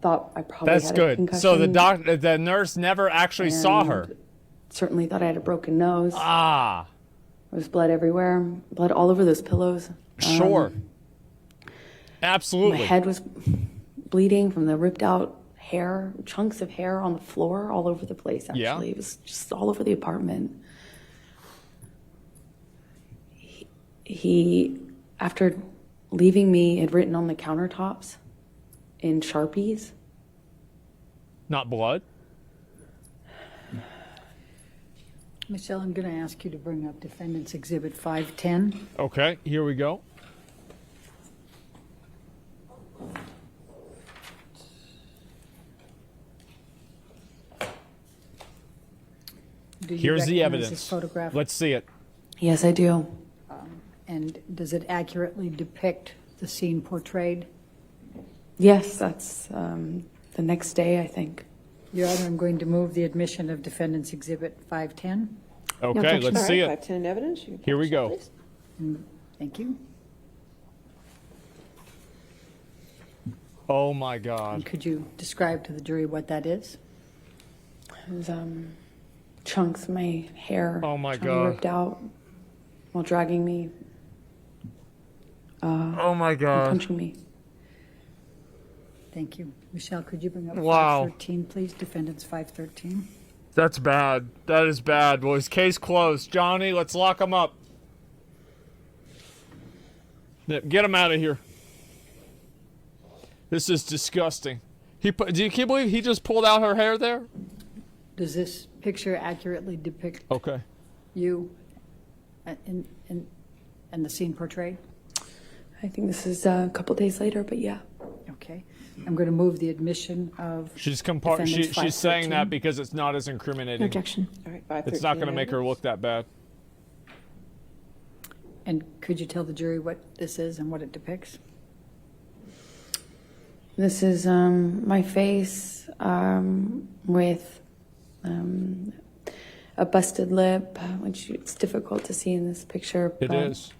thought I probably That's had a good. concussion. So the nurse never actually saw her. and Certainly thought I had a broken nose. Ah, There was blood everywhere, blood all over those pillows. sure. My Absolutely. head was bleeding from the ripped out hair, chunks of hair on the floor all over the place, actually. Yeah. It was just all over the apartment. He, after leaving me, had written on the countertops in Sharpies. Not blood. Michelle, I'm going to ask you to bring up Defendant's Exhibit 510. Okay, here we go. Do you Here's the recognize evidence. this photograph? Let's see it. Yes, I do. And does it accurately depict the scene portrayed? Yes, that's the next day, I think. Your Honor, I'm going to move the admission of Defendant's Exhibit 510. Okay, objection. let's All see right, it. 510 in evidence. You can Here we touch go. that, please. Thank you. Oh my And God. could you describe to the jury what that is? It was chunks of my hair. Oh, my trying to God. Ripped out while dragging me, Oh my and God. punching me. Thank you. Michelle, could you bring up Wow. 513, please? Defendant's 513. That's bad. That is bad. Well, his case closed. Johnny, let's lock him up. Get him out of here. This is disgusting. Do you believe he just pulled out her hair there? Does this picture accurately depict Okay. you and the scene portrayed? I think this is a couple days later, but yeah. Okay. I'm going to move the admission of She's defendants she's saying 513. that because it's not as No incriminating. objection. All right, 513. It's not going to make her evidence. look that bad. And could you tell the jury what this is and what it depicts? This is my face with a busted lip, which it's difficult to see in this picture. It but, is.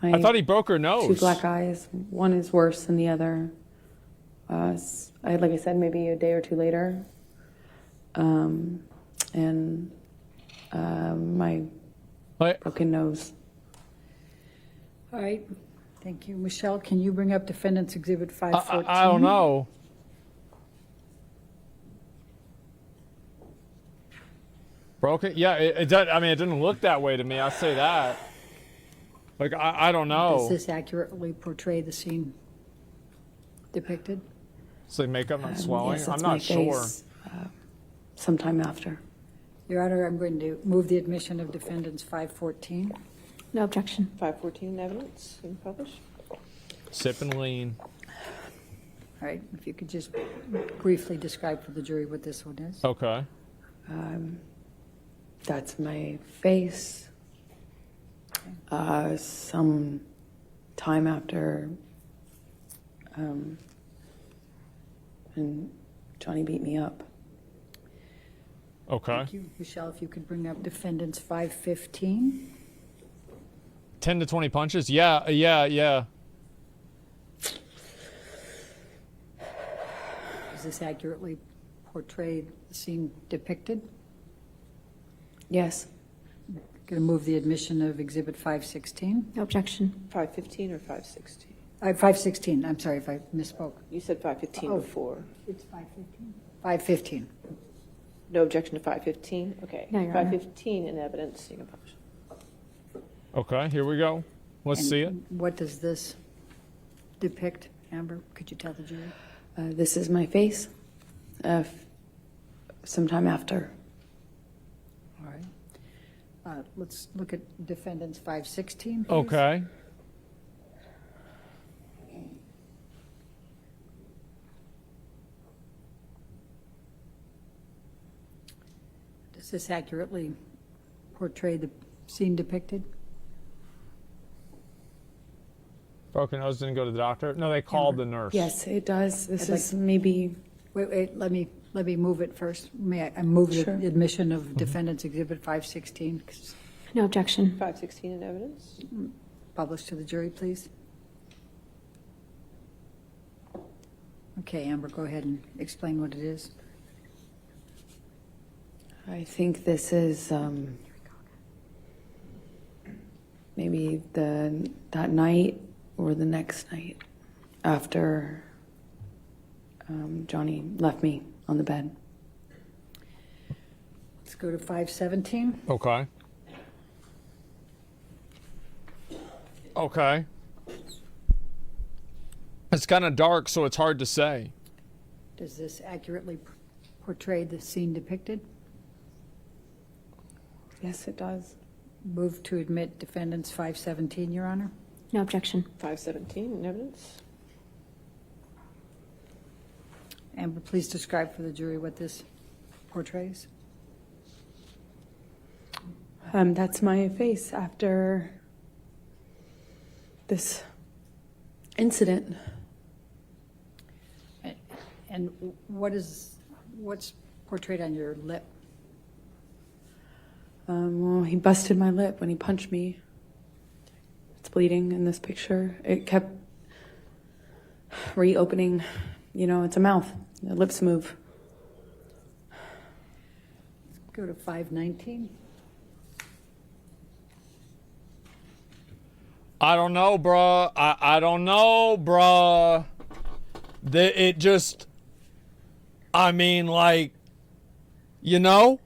My I thought he broke her nose. two black eyes. One is worse than the other. Like I said, maybe a day or two later. And my Like, broken nose. All right. Thank you. Michelle, can you bring up Defendant's Exhibit 514? I don't know. Broken? Yeah, it does. I mean, it didn't look that way to me. I'll say that. Like, I don't know. Does this accurately portray the scene depicted? It's like makeup not swelling. Yes, I'm that's not my sure. face, sometime after. Your Honor, I'm going to move the admission of Defendants 514. No objection. 514 in evidence being published. Sip and lean. All right. If you could just briefly describe for the jury what this one is. Okay. That's my face. Some time after, and Johnny beat me up. Okay. Thank you. Michelle, if you could bring up Defendants 515. 10 to 20 punches? Yeah. Does this accurately portray the scene depicted? Yes. Going to move the admission of Exhibit 516. No objection. 515 or 516? 516. I'm sorry if I misspoke. You said 515 Oh. before. It's 515. 515. No objection to 515? Okay. No, Your Honor. 515 in evidence being published. Okay, here we go. Let's And see it. What does this depict, Amber? Could you tell the jury? This is my face. Sometime after. All right. Let's look at Defendants 516. please. Okay. Does this accurately portray the scene depicted? Broken nose didn't go to the doctor. No, they called the nurse. Yes, it does. This I'd is maybe. Wait, let me move it first. May I move Sure. the admission of Defendants Exhibit 516, No objection. 516 in evidence? published to the jury, please? Okay, Amber, go ahead and explain what it is. I think this is maybe that night or the next night after Johnny left me on the bed. Let's go to 517. Okay. Okay. It's kind of dark, so it's hard to say. Does this accurately portray the scene depicted? Yes, it does. Move to admit Defendants 517, Your Honor. No objection. 517 in evidence? Amber, please describe for the jury what this portrays. That's my face after this incident. And what's portrayed on your lip? Well, he busted my lip when he punched me. It's bleeding in this picture. It kept reopening. You know, it's a mouth. The lips move. Go to 519. I don't know, bruh. I don't know, bruh. It just, I mean, like, you know?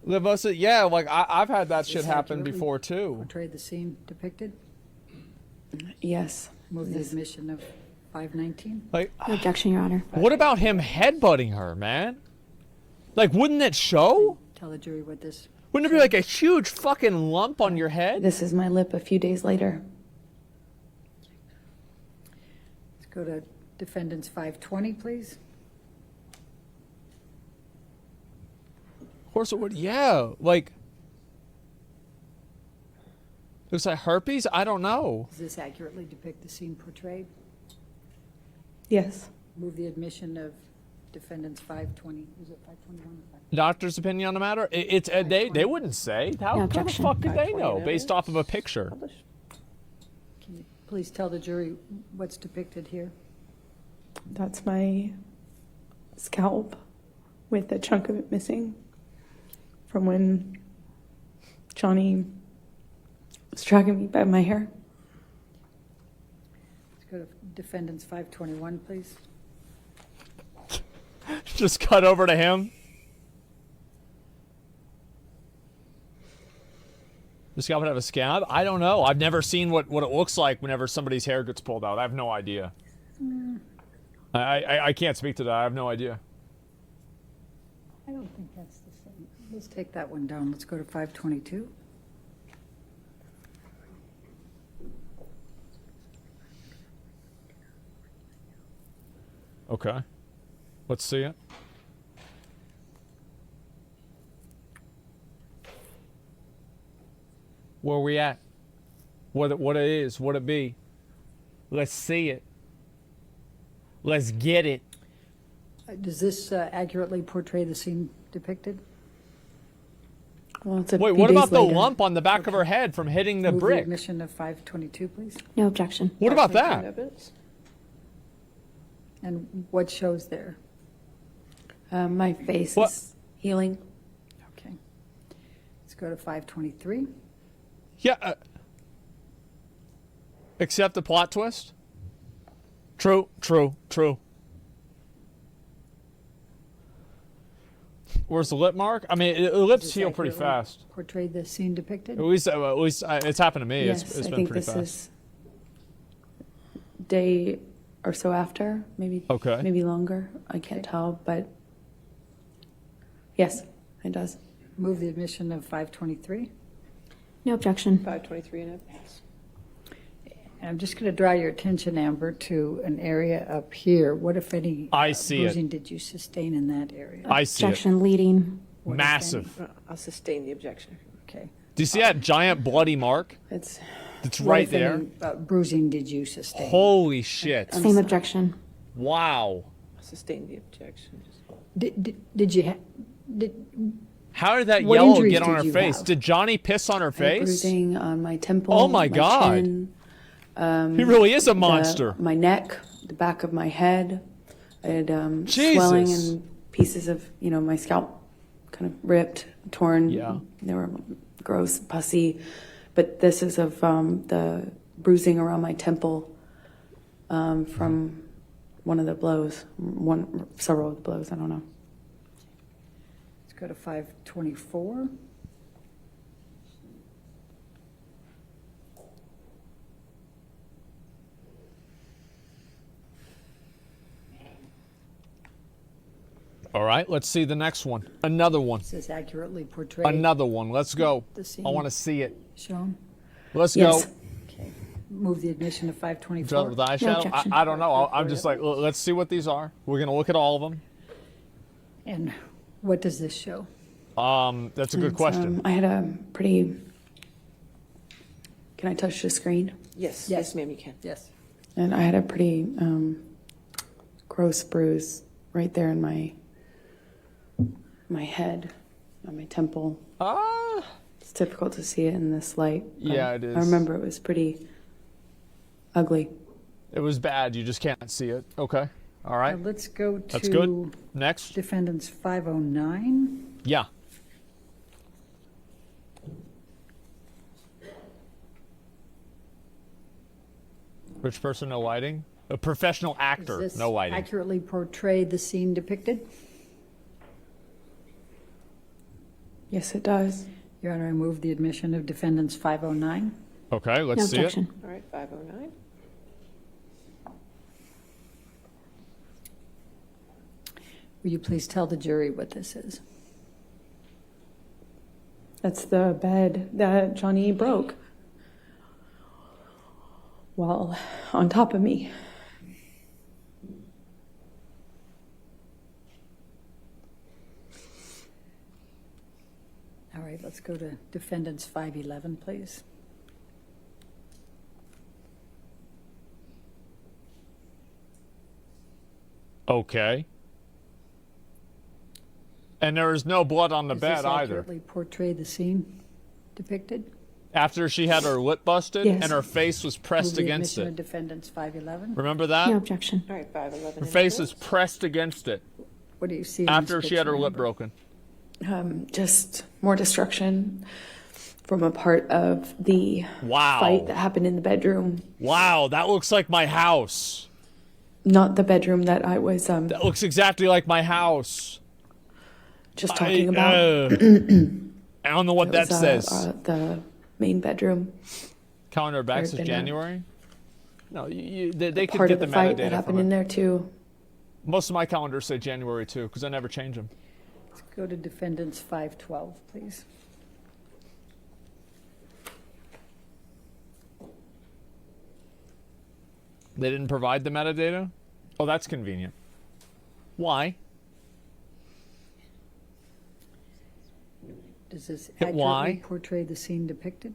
Live us, yeah, like, I've had that shit Is happen accurately before, too. Portray the scene depicted? Yes. Move the admission of 519. Like, No objection, Your Honor. what about him headbutting her, man? Like, wouldn't it show? Tell the jury what this. Wouldn't it be like a huge fucking lump on your head? This is my lip a few days later. Let's go to defendants 520, please. Of course it would. Yeah, like, looks like herpes. I don't know. Does this accurately depict the scene portrayed? Yes. Move the admission of defendants 520. Is it 521? Doctor's opinion on the matter? It's they wouldn't say. How No the objection. fuck did they 520 know based off of a evidence. picture? Publish. Can you please tell the jury what's depicted here? That's my scalp with a chunk of it missing from when Johnny was dragging me by my hair. Let's go to defendants 521, please. Just cut over to him. This guy would have a scab? I don't know. I've never seen what it looks like whenever somebody's hair gets pulled out. I have no idea. I can't speak to that. I have no idea. I don't think that's the same. Let's take that one down. Let's go to 522. Okay. Let's see it. Where we at? What it is? What it be? Let's see it. Let's get it. Does this accurately portray the scene depicted? Well, it's a Wait, few what days about the later. lump on the back of her head from hitting the Move the brick? admission of 522, please. No objection. What about 519 that? evidence. And what shows there? My face What? is healing. Okay. Let's go to 523. Yeah. Except the plot twist? True. Where's the lip mark? I mean, the lips Does this heal pretty accurately fast. Portray the scene depicted? At least it's happened to me. Yes, It's I been think pretty this fast. is day or so after, maybe Okay. maybe longer. I can't tell, but yes, it does. Move the admission of 523. No objection. 523 in evidence. And I'm just going to draw your attention, Amber, to an area up here. What, if any, I see it. bruising did you sustain in that area? I see it. Objection leading. What, if Massive. I'll sustain the objection. Okay. Do you see that giant bloody mark? It's It's What, right if any, there. bruising did you sustain? Holy shit. Same objection. Wow. I'll sustain the objection. Did you did How did that What yellow injuries get on did her you face? have? Did Johnny piss on her I have face? bruising on my temple. Oh my God. chin, He really is a the- monster. my neck, the back of my head. I had swelling Jesus. and pieces of my scalp, kind of ripped, torn. Yeah. They were gross, pussy. But this is of the bruising around my temple from one of the blows, several of the blows. I don't know. Let's go to 524. All right, let's see the next one. Another one. Does this accurately portray Another one. Let's go. the scene I want to see it. shown? Let's Yes. go. Okay. Move the admission of With 524. the eyeshadow? objection. I don't know. I'm just like, let's see what these are. We're going to look at all of them. And what does this show? That's a good And, question. I had a pretty. Can I touch the screen? Yes, Yes. yes, ma'am, you can. Yes. And I had a pretty gross bruise right there in my head, on my temple. It's difficult to see it in this light. but Yeah, it is. I remember it was pretty ugly. It was bad. You just can't see it. Okay. All right. Let's go to That's good. Next. defendants 509. Yeah. Rich person, no lighting. A professional Does actor, this no lighting. accurately portray the scene depicted? Yes, it does. Your Honor, I move the admission of defendants 509. Okay, let's No see it. objection. All right, 509. Will you please tell the jury what this is? That's the bed that Johnny broke while on top of me. All right, let's go to defendants 511, please. Okay. And there is no blood on the Does bed this either. accurately portray the scene depicted? After she had her lip busted Yes. and her face was Move pressed the against admission of it. defendants 511. Remember that? No objection. All right, 511. Her face was pressed against it What do you see in after this she had her picture, lip Amber? broken. Just more destruction from a part of the Wow. fight that happened in the bedroom. Wow, that looks like my house. Not the bedroom that I was That looks exactly like my house. just talking about. I don't know what It that was, says. the main bedroom. Calendar back there'd says been a- January. No, they could Part get of the the fight that metadata happened from in it. there too. Most of my calendars say January too, because I never change them. Let's go to defendants 512, please. They didn't provide the metadata? Oh, that's convenient. Why? Does this Hit accurately Y. portray the scene depicted?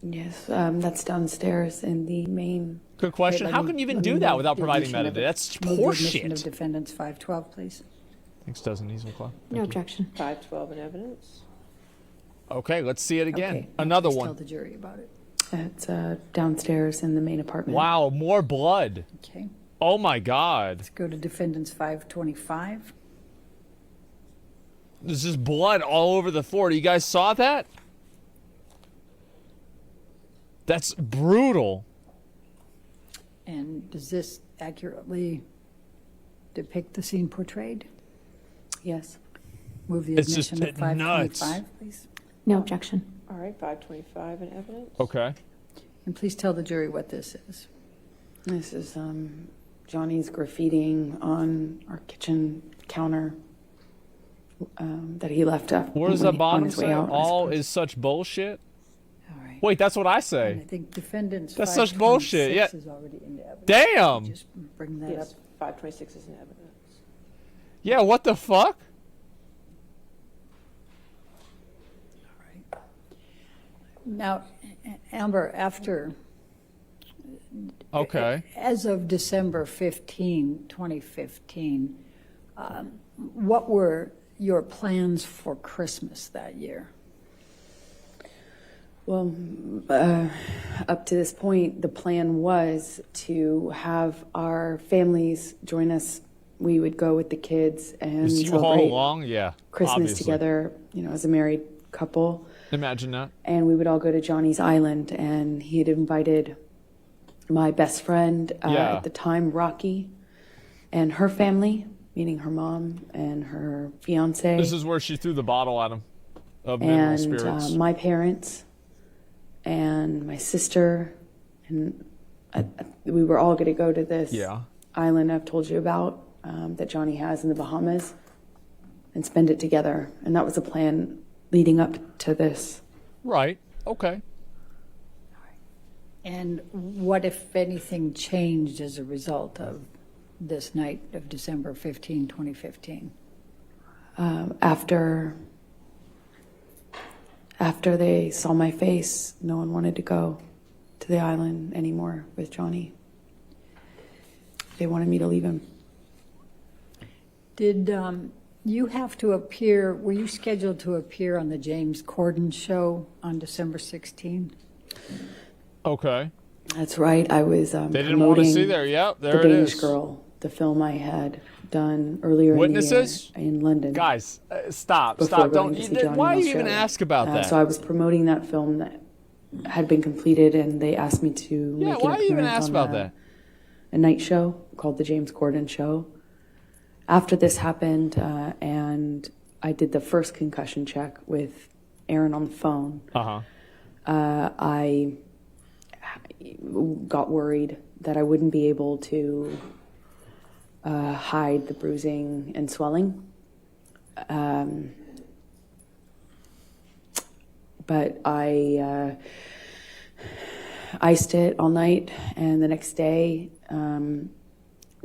Yes, that's downstairs in the main. Good question. Wait, How let me- can you even let me do that move without the providing admission of metadata? the- That's move the admission of horseshit. defendants 512, please. Thanks, doesn't Easel Club. No objection. 512 in evidence. Okay, let's see it again. Okay, Another please one. Tell the jury about it. It's downstairs in the main apartment. Wow, more blood. Okay. Oh my God. Let's go to defendants 525. There's just blood all over the floor. You guys saw that? That's brutal. And does this accurately depict the scene portrayed? Yes. Move the It's just admission of nuts. 525, please. No objection. All right, 525 in evidence. Okay. And please tell the jury what this is. This is Johnny's graffitiing on our kitchen counter that he left up. What does when the he- on bottom his way say? out, I All suppose. is such bullshit? All right. Wait, that's what I And I say. think defendants That's such bullshit, 526 yeah. is already into evidence. Damn. Just bring that Yes, up. 526 is in evidence. Yeah, what the fuck? Now, Amber, Okay. as of December 15, 2015, what were your plans for Christmas that year? Well, up to this point, the plan was to have our families join us. We would go with the kids and Is you all celebrate along? Yeah. Christmas obviously. together, as a married couple. Imagine that. And we would all go to Johnny's Island, and he had invited my best friend Yeah. at the time, Rocky, and her family, meaning her mom and her fiance, This is where she threw the bottle at him of mineral and spirits. my parents, and my sister, and we were all going to go to this Yeah. island I've told you about that Johnny has in the Bahamas and spend it together. And that was the plan leading up to this. Right. Okay. And what, if anything, changed as a result of this night of December 15, 2015? After they saw my face, no one wanted to go to the island anymore with Johnny. They wanted me to leave him. Did you have to appear, were you scheduled to appear on the James Corden show on December 16? Okay. That's right. I was They didn't want to promoting see there. Yep, there The it Danish is. Girl, the film I had done earlier Witnesses? in the year in London. Guys, stop. before Stop. going Don't. to see Johnny Why in you even Australia. ask about that? So I was promoting that film that had been completed, and they asked me to yeah, make why an you even appearance ask on about that? a night show called The James Corden Show. After this happened, and I did the first concussion check with Aaron on the phone, Uh-huh. I got worried that I wouldn't be able to hide the bruising and swelling. But I iced it all night, and the next day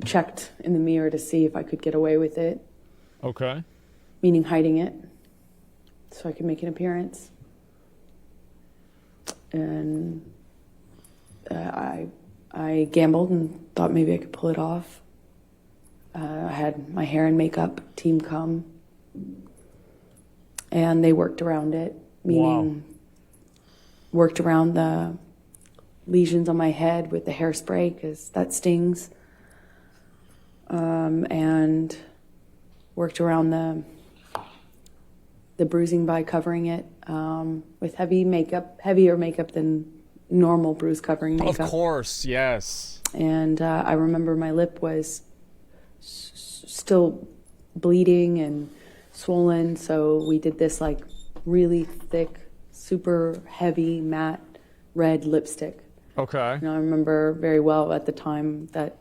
checked in the mirror to see if I could get away with it, Okay. meaning hiding it, so I could make an appearance. And I gambled and thought maybe I could pull it off. I had my hair and makeup team come, and they worked around it, meaning worked around the lesions on my head with the hairspray, because that stings, and worked around the bruising by covering it with heavier makeup than normal bruise covering makeup. Of course, yes. And I remember my lip was still bleeding and swollen, so we did this like really thick, super heavy, matte red lipstick. Okay. And I remember very well at the time that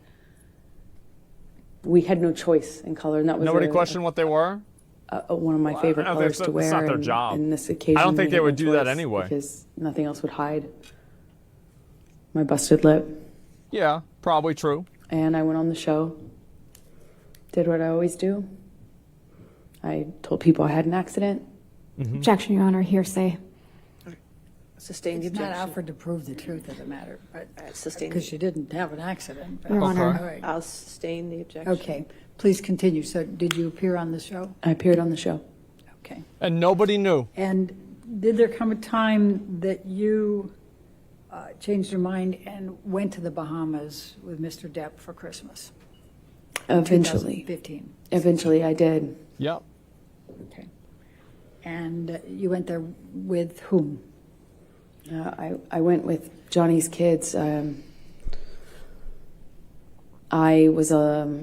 we had no choice in color, and that was Nobody questioned what they were? one of my favorite I don't colors think to wear. it's not their and, job. And this occasion, I don't think we they had would no do that choice anyway. because nothing else would hide my busted lip. Yeah, probably true. And I went on the show, did what I always do. I told people I had an accident. Objection, Your Honor. Hearsay. Sustain the It's not objection. offered to prove the truth of the matter, but, Sustain. because you didn't have an accident. but- Your Honor. All right. I'll sustain the objection. Okay, please continue. So did you appear on the show? I appeared on the show. Okay. And nobody knew. And did there come a time that you changed your mind and went to the Bahamas with Mr. Depp for Christmas? Eventually. 2015. Eventually I did. Yep. Okay. And you went there with whom? I went with Johnny's kids. I was, There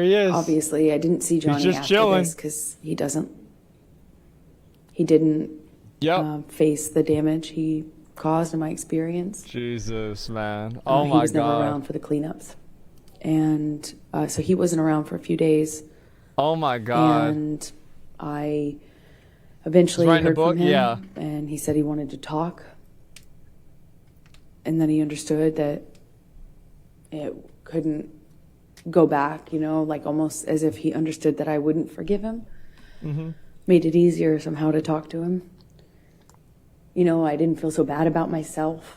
he is. obviously I didn't see Johnny just after chilling. this because he didn't Yep. face the damage he caused in my experience. Jesus, man. Oh He my was never God. around for the cleanups. And so he wasn't around for a few days. Oh my God. And I eventually He's writing a heard book? from him, Yeah. and he said he wanted to talk. And then he understood that it couldn't go back, like almost as if he understood that I wouldn't forgive him. Made it easier somehow to talk to him. I didn't feel so bad about myself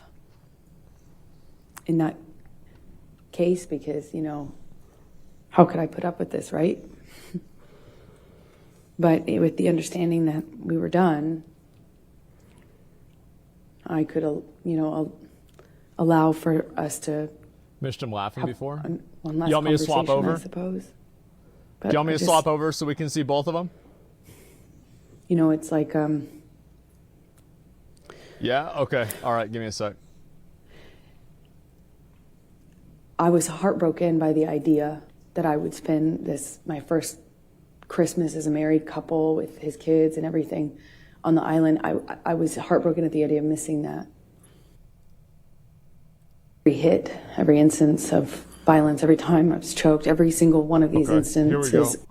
in that case because, how could I put up with this, right? But with the understanding that we were done, I could, allow for us to Missed him laughing have before. one last You want me to swap conversation, over? I suppose. Do But you want me I to just- swap over so we can see both of them? It's like, Yeah? Okay. All right. Give me a sec. I was heartbroken by the idea that I would spend my first Christmas as a married couple with his kids and everything on the island. I was heartbroken at the idea of missing that. Every instance of violence, every time I was choked, every single one of these Okay, here we go. instances.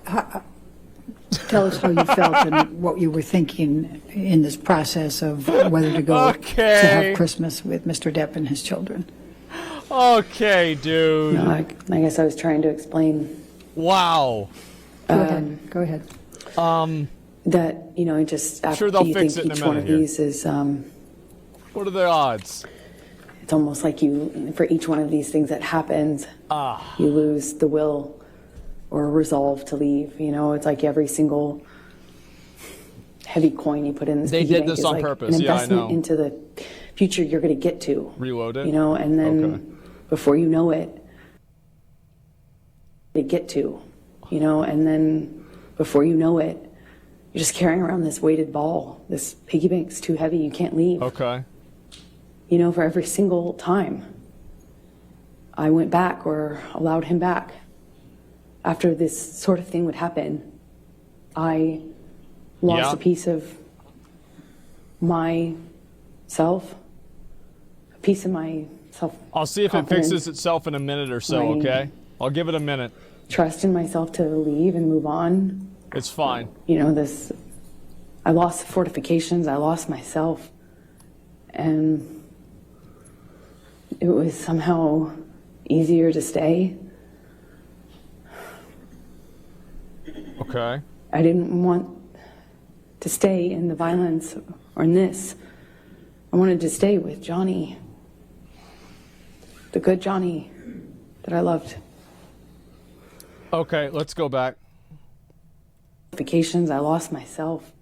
Tell us how you felt and what you were thinking in this process of whether to go to Okay. have Christmas with Mr. Depp and his children. Okay, dude. I guess I was trying to explain Wow. Go ahead. Go ahead. that, just after Sure they'll you fix think it in a each one minute of here. these is, What are the odds? it's almost like for each one of these things that happens, you lose the will or resolve to leave. It's like every single heavy coin you put in this They piggy did bank this is on like purpose. an Yeah, I investment know. into the future you're going to get to. Reload it? And then Okay. before you know it, and then before you know it, you're just carrying around this weighted ball. This piggy bank's too heavy, you can't leave. Okay. For every single time I went back or allowed him back after this sort of thing would happen, I lost Yeah. a piece of myself, a piece of my I'll see if it fixes itself in a minute or so, my- okay? I'll give it a minute. trust in myself to leave and move on. It's fine. You know, I lost the fortifications, I lost myself, and it was somehow easier to stay. Okay. I didn't want to stay in the violence or in this. I wanted to stay with Johnny, the good Johnny that I loved. Okay, let's go back. Vacations, I lost myself,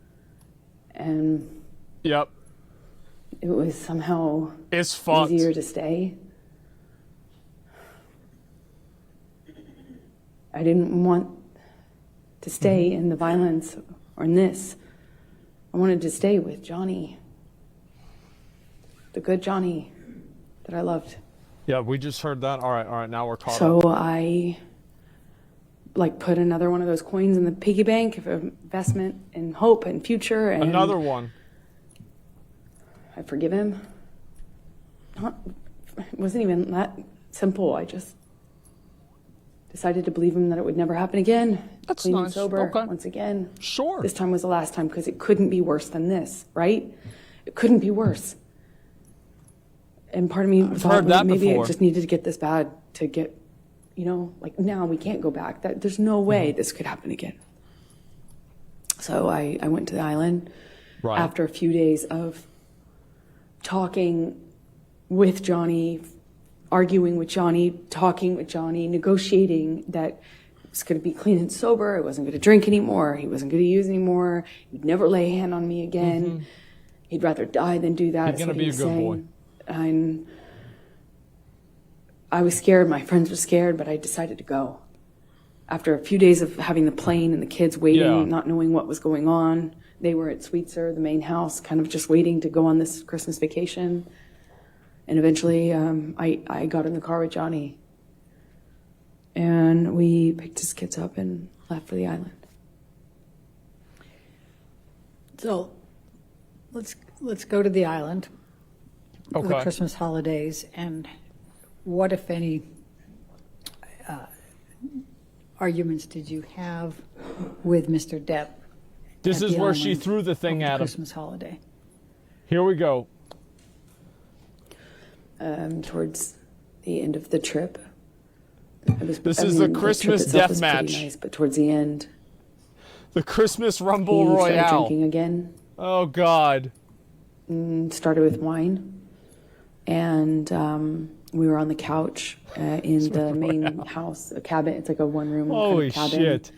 and Yep. it was somehow It's fucked. easier to stay. I didn't want to stay in the violence or in this. I wanted to stay with Johnny, the good Johnny that I loved. Yeah, we just heard that. All right, now we're caught up. So I put another one of those coins in the piggy bank of investment in hope and future. And Another one. I forgive him. It wasn't even that simple. I just decided to believe him that it would never happen again. That's Clean and nice. sober Okay. once again. Sure. This time was the last time because it couldn't be worse than this, right? It couldn't be worse. And part of me thought heard that maybe before. I just needed to get this bad to get, now we can't go back. There's no way this could happen again. So I went to the island Right. after a few days of talking with Johnny, arguing with Johnny, talking with Johnny, negotiating that it was going to be clean and sober. I wasn't going to drink anymore. He wasn't going to use anymore. He'd never lay a hand on me again. He'd rather die than do that. He's is gonna what be he a was good boy. saying. And I was scared. My friends were scared, but I decided to go. After a few days of having the plane and the kids waiting, Yeah. not knowing what was going on, they were at Sweetser, the main house, kind of just waiting to go on this Christmas vacation. And eventually, I got in the car with Johnny, and we picked his kids up and left for the island. So let's go to the island for the Okay. Christmas holidays, and what, if any, arguments did you have with Mr. Depp? This at is the where she island threw the thing over at him. Christmas holiday. Here we go. Towards the end of the trip, This is the trip Christmas itself death was pretty match. nice, but towards the end, The Christmas he Rumble started Royale. drinking again. Oh, God. Started with wine, and we were on the couch in the main house, a cabin. It's like a one-room Holy kind of cabin. shit.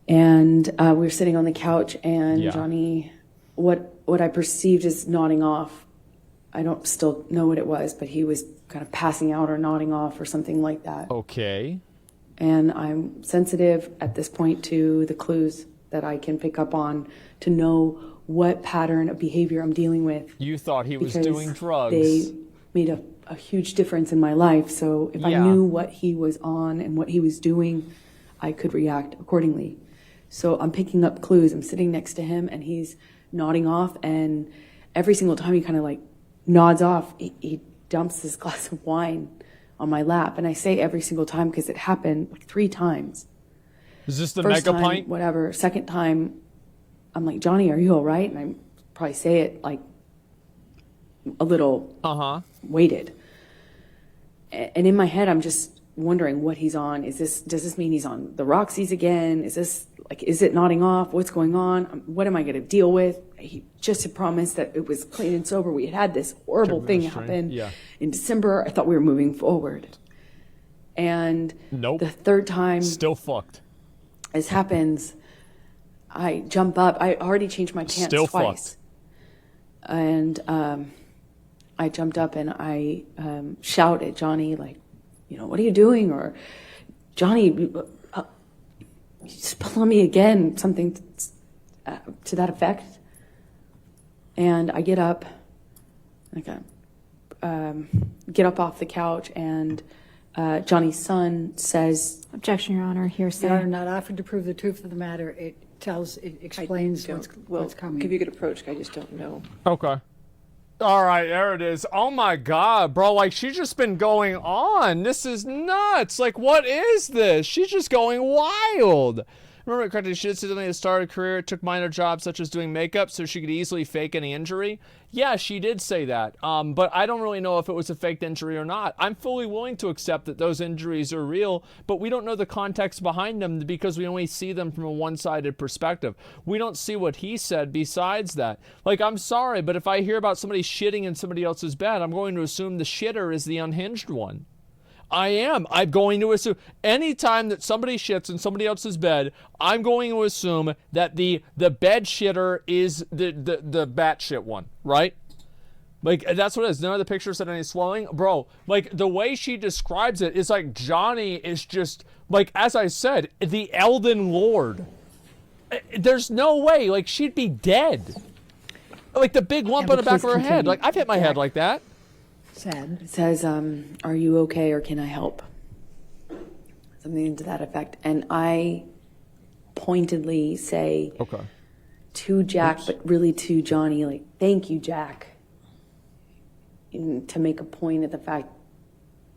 And we were sitting on the couch, and Yeah. Johnny, what I perceived as nodding off. I don't still know what it was, but he was kind of passing out or nodding off or something like that. Okay. And I'm sensitive at this point to the clues that I can pick up on to know what pattern of behavior I'm dealing with. You thought he was Because doing drugs. They made a huge difference in my life. So if Yeah. I knew what he was on and what he was doing, I could react accordingly. So I'm picking up clues. I'm sitting next to him, and he's nodding off. And every single time he kind of nods off, he dumps this glass of wine on my lap. And I say every single time because it happened 3 times. Is this the First mega time, pint? whatever. Second time, I'm like, Johnny, are you all right? And I probably say it a little Uh-huh. weighted. And in my head, I'm just wondering what he's on. Does this mean he's on the Roxy's again? Is it nodding off? What's going on? What am I going to deal with? He just had promised that it was clean and sober. We had this horrible thing Administering, happen yeah. in December. I thought we were moving forward. And Nope. the third time Still fucked. this happens, I jump up. I already changed my pants Still twice. And I jumped up and I shout at Johnny, what are you doing? Or, Johnny, you spilled on me again, something to that effect. And I get up, get up off the couch, and Johnny's son says, Objection, Your Honor. Hearsay. Your Honor, not offered to prove the truth of the matter. It explains Well, what's coming. give you a good approach. I just don't know. Okay. All right, there it is. Oh my God, bro. Like, she's just been going on. This is nuts. Like, what is this? She's just going wild. Remember correctly, she did something to start a career, took minor jobs such as doing makeup so she could easily fake any injury. Yeah, she did say that. But I don't really know if it was a faked injury or not. I'm fully willing to accept that those injuries are real, but we don't know the context behind them because we only see them from a one-sided perspective. We don't see what he said besides that. Like, I'm sorry, but if I hear about somebody shitting in somebody else's bed, I'm going to assume the shitter is the unhinged one. I am. I'm going to assume anytime that somebody shits in somebody else's bed, I'm going to assume that the bed shitter is the batshit one, right? Like, that's what it is. None of the pictures said any swelling. Bro, like, the way she describes it is like Johnny is just, like, as I said, the Elden Lord. There's no way. Like, she'd be dead. Like, the big lump on the back of her head. Like, I've hit my head like that. Sad. It says, are you okay or can I help? Something to that effect. And I pointedly say to Jack, but really to Johnny, like, thank you, Jack. To make a point of the fact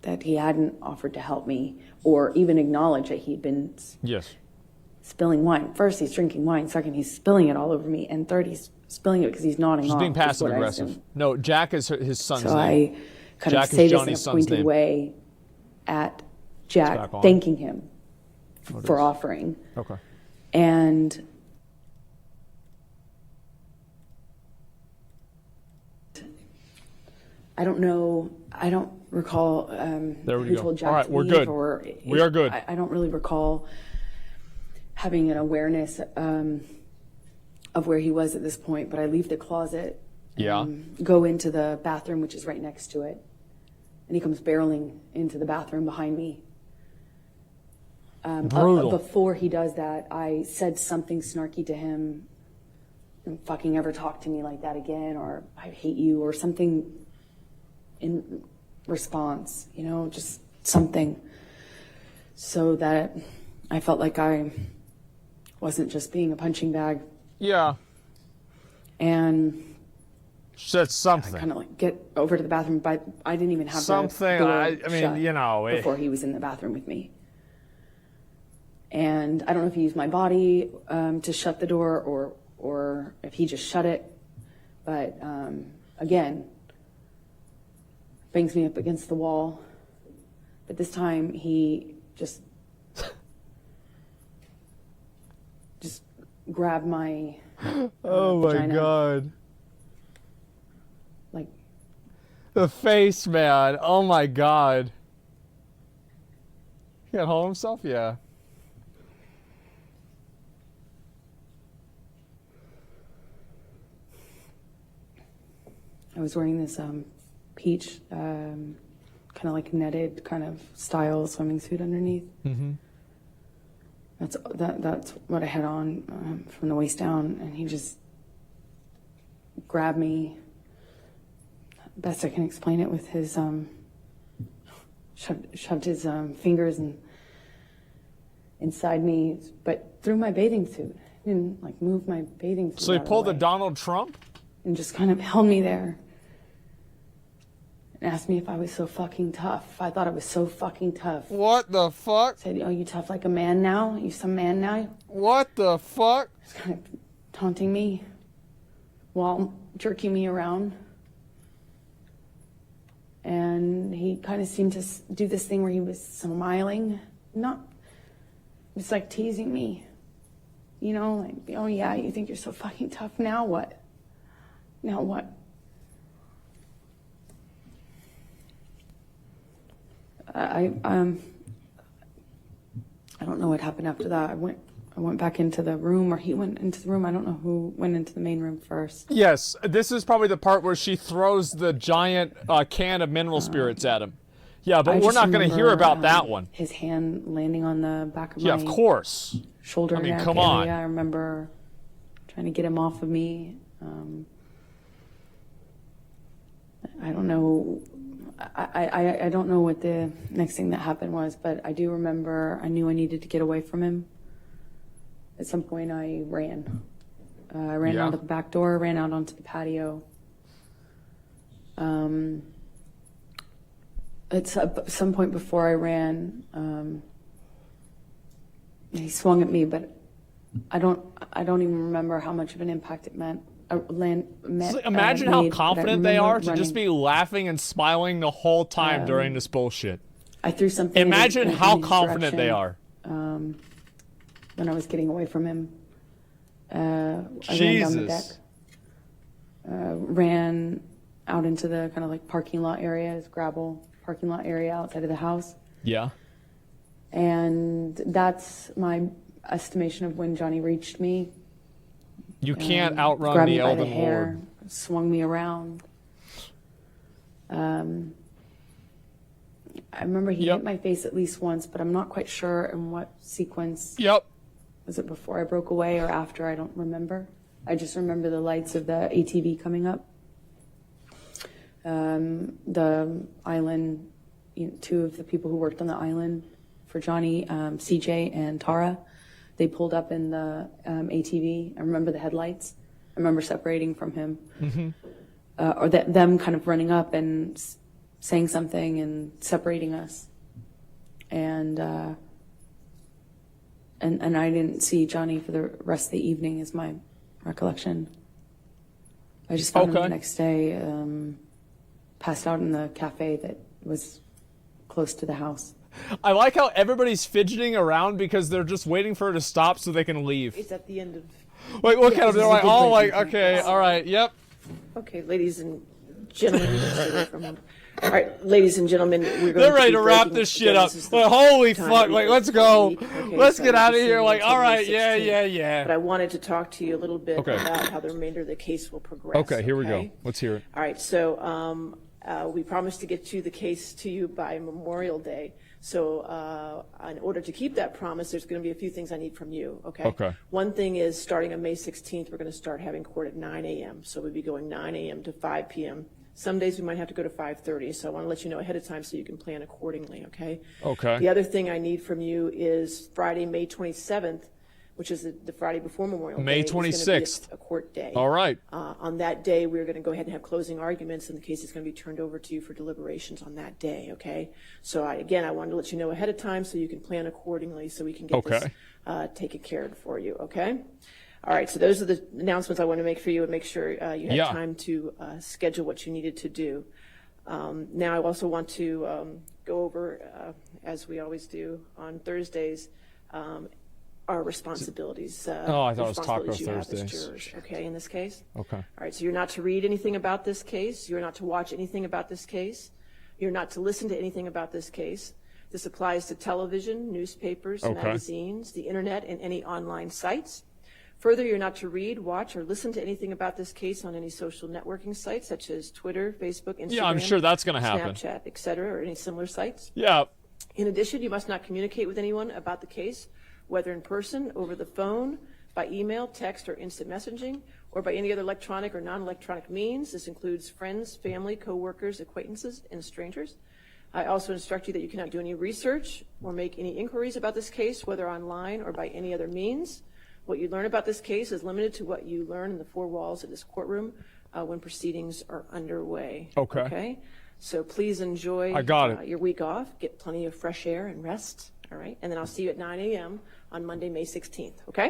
that he hadn't offered to help me or even acknowledge that he'd been spilling wine. First, he's drinking wine. Second, he's spilling it all over me. And third, he's spilling it because he's nodding off. She's being passive aggressive. No, Jack is his son's name. So I kind Jack of say is this Johnny's in a pointed son's name. way at Jack, thanking him for offering. Okay. And I don't know, I don't recall There we who go. told Jack All right, to we're leave, good. or We are good. I don't really recall having an awareness of where he was at this point, but I leave the closet, go into the bathroom, which is right next to it, and he comes barreling into the bathroom behind me. Brutal. Before he does that, I said something snarky to him, "Don't fucking ever talk to me like that again," or "I hate you," or something in response, you know, just something, so that I felt like I wasn't just being a punching bag. Yeah. And said something. kind of like get over to the bathroom, but I didn't even have Something, the door I mean, shut you know, before he was in the bathroom with me. And I don't know if he used my body to shut the door or if he just shut it. But again, bangs me up against the wall. But this time he just grabbed my Oh my vagina. God. Like, The face, man. Oh my God. He can't hold himself? Yeah. I was wearing this peach, kind of like netted kind of style swimming suit underneath. Mm-hmm. That's what I had on from the waist down, and he just grabbed me. Best I can explain it with his shoved his fingers inside me, but through my bathing suit. He didn't like move my bathing suit. So he out of pulled the a way, Donald Trump? and just kind of held me there. And asked me if I was so fucking tough. I thought I was so fucking tough. What the fuck? Said, "Oh, you tough like a man now? You some man now?" What the fuck? He's kind of taunting me while jerking me around. And he kind of seemed to do this thing where he was smiling, not just like teasing me. You know, like, "Oh yeah, you think you're so fucking tough. Now what? Now what?" I don't know what happened after that. I went back into the room, or he went into the room. I don't know who went into the main room first. Yes, this is probably the part where she throws the giant can of mineral spirits at him. Yeah, but I we're just not going to hear remember, about that one. His hand landing on the back of Yeah, my of course. shoulder I mean, neck come area. on. I remember trying to get him off of me. I don't know. I don't know what the next thing that happened was, but I do remember I knew I needed to get away from him. At some point, I ran. I ran Yeah. out of the back door, ran out onto the patio. At some point before I ran, he swung at me, but I don't even remember how much of an impact it meant. Imagine how confident they are to just be laughing and smiling the whole time during this bullshit. I threw something. Imagine how confident they are. When I was getting away from him, I ran down the deck, ran out into the kind of like parking lot area, this gravel parking lot area outside of the house. Yeah. And that's my estimation of when Johnny reached me. You can't outrun Grabbed the me by Elden the hair, Lord. swung me around. I remember he hit my face at least once, but I'm not quite sure in what sequence. Yep. Was it before I broke away or after? I don't remember. I just remember the lights of the ATV coming up. The island, two of the people who worked on the island for Johnny, CJ and Tara, they pulled up in the ATV. I remember the headlights. I remember separating from him. Or them kind of running up and saying something and separating us. And I didn't see Johnny for the rest of the evening is my recollection. I just found him the next day, passed out in the cafe that was close to the house. I like how everybody's fidgeting around because they're just waiting for her to stop so they can leave. It's at the end of... Wait, look at them. They're like, oh, like, okay, all right, yep. Okay, ladies and gentlemen. All right, ladies and gentlemen, we're going They're ready be to wrap breaking- this shit again, up. this is the Like, holy time fuck, we like, go let's to go. the week. Okay, Let's so get I'll out of be here. seeing Like, you all until May right, yeah, 16th. yeah, yeah. But I wanted to talk to you a little bit Okay. about how the remainder of the case will progress. Okay, here we go. Let's hear it. All right, so we promised to get you the case to you by Memorial Day. So in order to keep that promise, there's going to be a few things I need from you, okay? Okay. One thing is starting on May 16th, we're going to start having court at 9 a.m. So we'll be going 9 a.m. to 5 p.m. Some days we might have to go to 5:30, so I want to let you know ahead of time so you can plan accordingly, okay? Okay. The other thing I need from you is Friday, May 27th, which is the Friday before Memorial May Day. is gonna be 26th. a court day. All right. On that day, we're going to go ahead and have closing arguments, and the case is going to be turned over to you for deliberations on that day, okay? So I wanted to let you know ahead of time so you can plan accordingly so we can get this taken care of for you, okay? All right, so those are the announcements I want to make for you and make sure you had time to schedule what you needed to do. Now, I also want to go over, as we always do on Thursdays, our responsibilities. I thought it was Taco responsibilities you have as Thursdays. jurors, okay, in this case? Okay. All right, so you're not to read anything about this case. You're not to watch anything about this case. You're not to listen to anything about this case. This applies to television, newspapers, magazines, the internet, and any online sites. Further, you're not to read, watch, or listen to anything about this case on any social networking sites such as Twitter, Facebook, Instagram, Yeah, I'm sure that's going to happen. Snapchat, et cetera, or any similar sites. Yeah. In addition, you must not communicate with anyone about the case, whether in person, over the phone, by email, text, or instant messaging, or by any other electronic or non-electronic means. This includes friends, family, co-workers, acquaintances, and strangers. I also instruct you that you cannot do any research or make any inquiries about this case, whether online or by any other means. What you learn about this case is limited to what you learn in the four walls of this courtroom when proceedings are underway. Okay? So please enjoy your week off. Get plenty of fresh air and rest. All right? And then I'll see you at 9 a.m. on Monday, May 16th. Okay?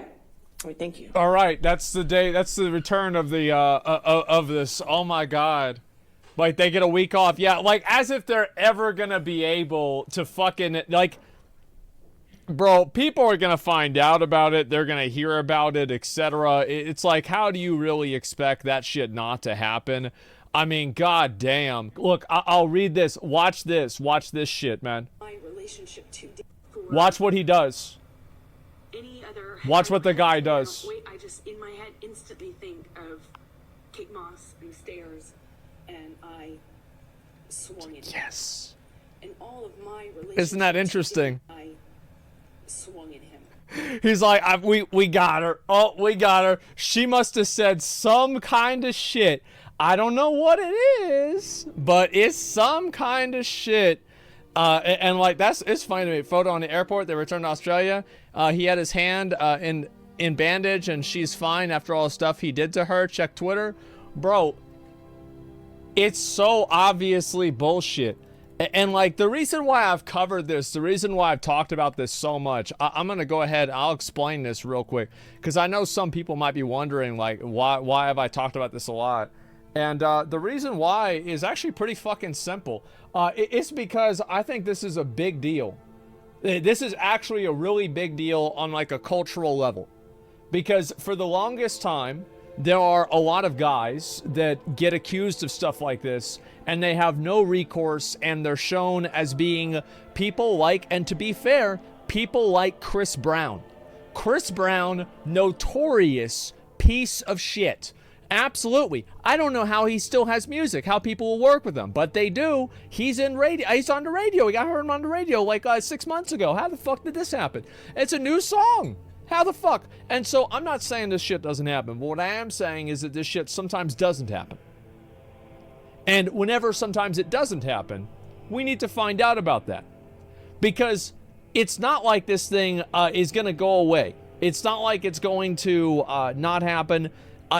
All right, thank you. All right, that's the day. That's the return of the of this. Oh my God, like they get a week off. Yeah, like as if they're ever gonna be able to fucking like. Bro, people are gonna find out about it. They're gonna hear about it, etc. It's like, how do you really expect that shit not to happen? I mean, god damn. Look, I'll read this. Watch this. Watch this shit, man. My relationship to Watch what he does. any other. Watch what the guy does. Wait, I just in my head instantly think of Kate Moss being stairs, and I swung at him. Yes. And all of my relationship. Isn't that interesting? I swung at him. He's like, we got her. Oh, we got her. She must have said some kind of shit. I don't know what it is, but it's some kind of shit. And like, it's funny to me. Photo on the airport. They returned to Australia. He had his hand in bandage, and she's fine after all the stuff he did to her. Check Twitter. Bro, It's so obviously bullshit. And like the reason why I've covered this, the reason why I've talked about this so much, I'm going to go ahead, I'll explain this real quick, because I know some people might be wondering, like, why have I talked about this a lot? And the reason why is actually pretty fucking simple. It's because I think this is a big deal. This is actually a really big deal on like a cultural level. Because for the longest time, there are a lot of guys that get accused of stuff like this, and they have no recourse, and they're shown as being people like, and to be fair, people like Chris Brown. Chris Brown, notorious piece of shit. Absolutely. I don't know how he still has music, how people will work with him, but they do. He's in radio. He's on the radio. I heard him on the radio like 6 months ago. How the fuck did this happen? It's a new song. How the fuck? And so I'm not saying this shit doesn't happen, but what I am saying is that this shit sometimes doesn't happen. And whenever sometimes it doesn't happen, we need to find out about that. Because it's not like this thing is going to go away. It's not like it's going to not happen.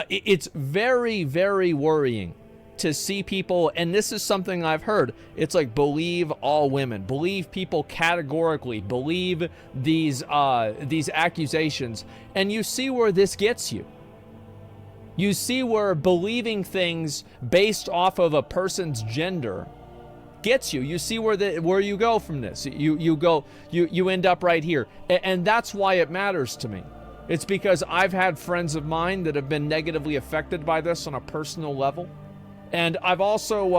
It's very, very worrying to see people, and this is something I've heard, it's like believe all women, believe people categorically, believe these accusations, and you see where this gets you. You see where believing things based off of a person's gender gets you. You see where you go from this. You end up right here, and that's why it matters to me. It's because I've had friends of mine that have been negatively affected by this on a personal level. And I've also,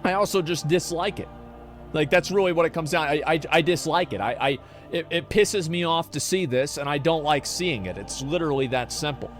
I also just dislike it. Like, that's really what it comes down. I dislike it. It pisses me off to see this, and I don't like seeing it. It's literally that simple.